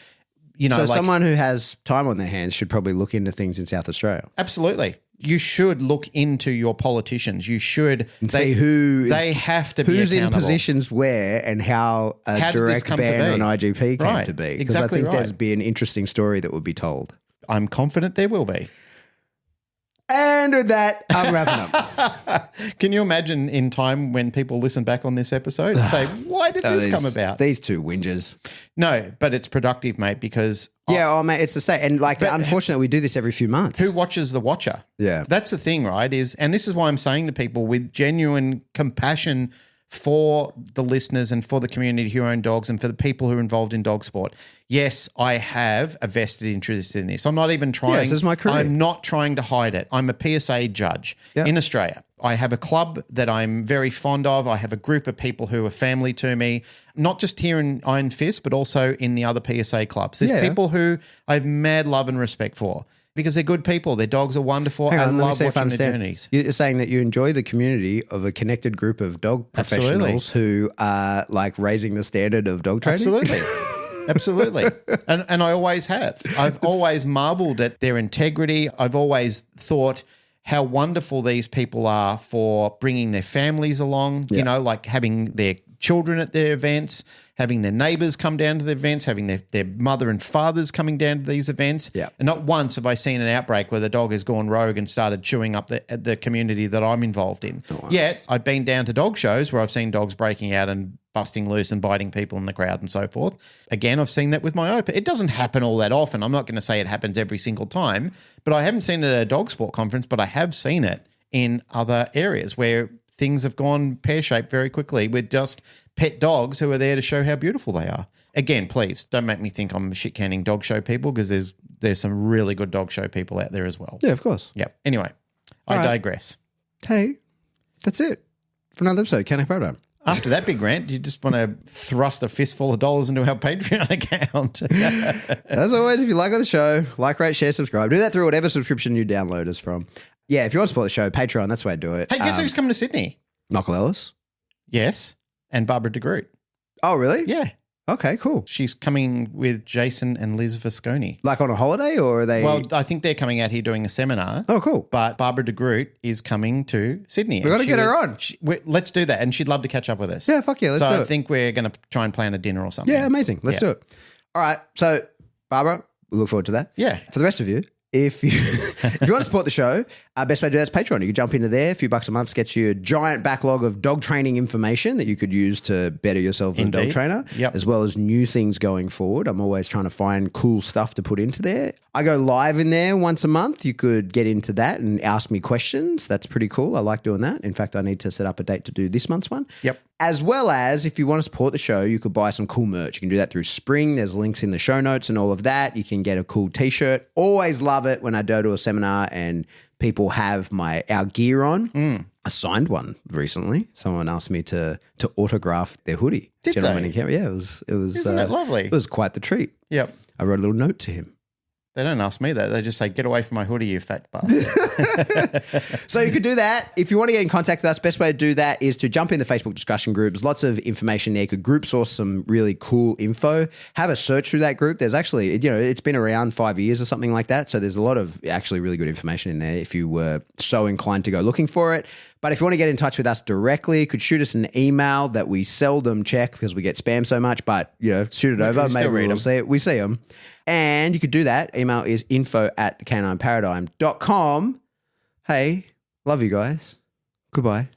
you know. So like, someone who has time on their hands should probably look into things in South Australia. Absolutely. You should look into your politicians. You should see who they have to be who's accountable. in positions where and how a How did this direct come to ban be? on IGP came to be. Because Exactly I think right. there'd be an interesting story that would be told. I'm confident there will be. And with that, I'm wrapping up. Can you imagine in time when people listen back on this episode and say, why did this come about? These two whingers. No, but it's productive, mate, because Yeah, mate, it's the same. And like, unfortunately, we do this every few months. who watches the watcher? Yeah. That's the thing, right? And this is why I'm saying to people with genuine compassion for the listeners and for the community who own dogs and for the people who are involved in dog sport. Yes, I have a vested interest in this. I'm not even trying. Yes, this is my career. I'm not trying to hide it. I'm a PSA judge in Australia. I have a club that I'm very fond of. I have a group of people who are family to me, not just here in Iron Fist, but also in the other PSA clubs. There's people who I have mad love and respect for because they're good people. Their dogs are wonderful. I love watching their journeys. You're saying that you enjoy the community of a connected group of dog professionals who are like raising the standard of dog training? Absolutely. Absolutely. And I always have. I've always marveled at their integrity. I've always thought how wonderful these people are for bringing their families along, you know, like having their children at their events, having their neighbours come down to the events, having their mother and fathers coming down to these events. Yeah. And not once have I seen an outbreak where the dog has gone rogue and started chewing up the community that I'm involved in. Nice. Yet I've been down to dog shows where I've seen dogs breaking out and busting loose and biting people in the crowd and so forth. Again, I've seen that with my Opa. It doesn't happen all that often. I'm not going to say it happens every single time, but I haven't seen it at a dog sport conference, but I have seen it in other areas where things have gone pear-shaped very quickly with just pet dogs who are there to show how beautiful they are. Again, please don't make me think I'm shit-canning dog show people because there's some really good dog show people out there as well. Yeah, of course. Yep. Anyway, I digress. Hey, that's it for another episode, Canine Paradigm. After that big rant, you just want to thrust a fistful of dollars into our Patreon account. As always, if you like the show, like, rate, share, subscribe. Do that through whatever subscription you download us from. Yeah, if you want to support the show, Patreon, that's the way to do it. Hey, guess who's coming to Sydney? Michael Ellis. Yes, and Barbara de Groot. Oh, really? Yeah. Okay, cool. She's coming with Jason and Liz Visconti. Like on a holiday, or are they? Well, I think they're coming out here doing a seminar. Oh, cool. But Barbara de Groot is coming to Sydney. We've got to get her on. Let's do that. And she'd love to catch up with us. Yeah, fuck yeah, let's do it. So I think we're going to try and plan a dinner or something. Yeah, amazing. Let's do it. All right. So, Barbara, we look forward to that. Yeah. For the rest of you, if you want to support the show, best way to do that is Patreon. You can jump into there. A few bucks a month gets you a giant backlog of dog training information that you could use to better yourself as a dog trainer, as well as new things going forward. I'm always trying to find cool stuff to put into there. I go live in there once a month. You could get into that and ask me questions. That's pretty cool. I like doing that. In fact, I need to set up a date to do this month's one. Yep. As well as if you want to support the show, you could buy some cool merch. You can do that through Spring. There's links in the show notes and all of that. You can get a cool t-shirt. Always love it when I go to a seminar and people have our gear on. I signed one recently. Someone asked me to autograph their hoodie. Did Gentleman they? in camera. Yeah, it was. Isn't that lovely? It was quite the treat. Yep. I wrote a little note to him. They don't ask me that. They just say, get away from my hoodie, you fat bastard. So you could do that. If you want to get in contact with us, best way to do that is to jump in the Facebook discussion group. There's lots of information there. You could group source some really cool info. Have a search through that group. There's actually, it's been around 5 years or something like that. So there's a lot of actually really good information in there if you were so inclined to go looking for it. But if you want to get in touch with us directly, you could shoot us an email that we seldom check because we get spam so much, but, shoot it over. Maybe we'll see it. We see them. And you could do that. Email is info@thecanineparadigm.com. Hey, love you guys. Goodbye.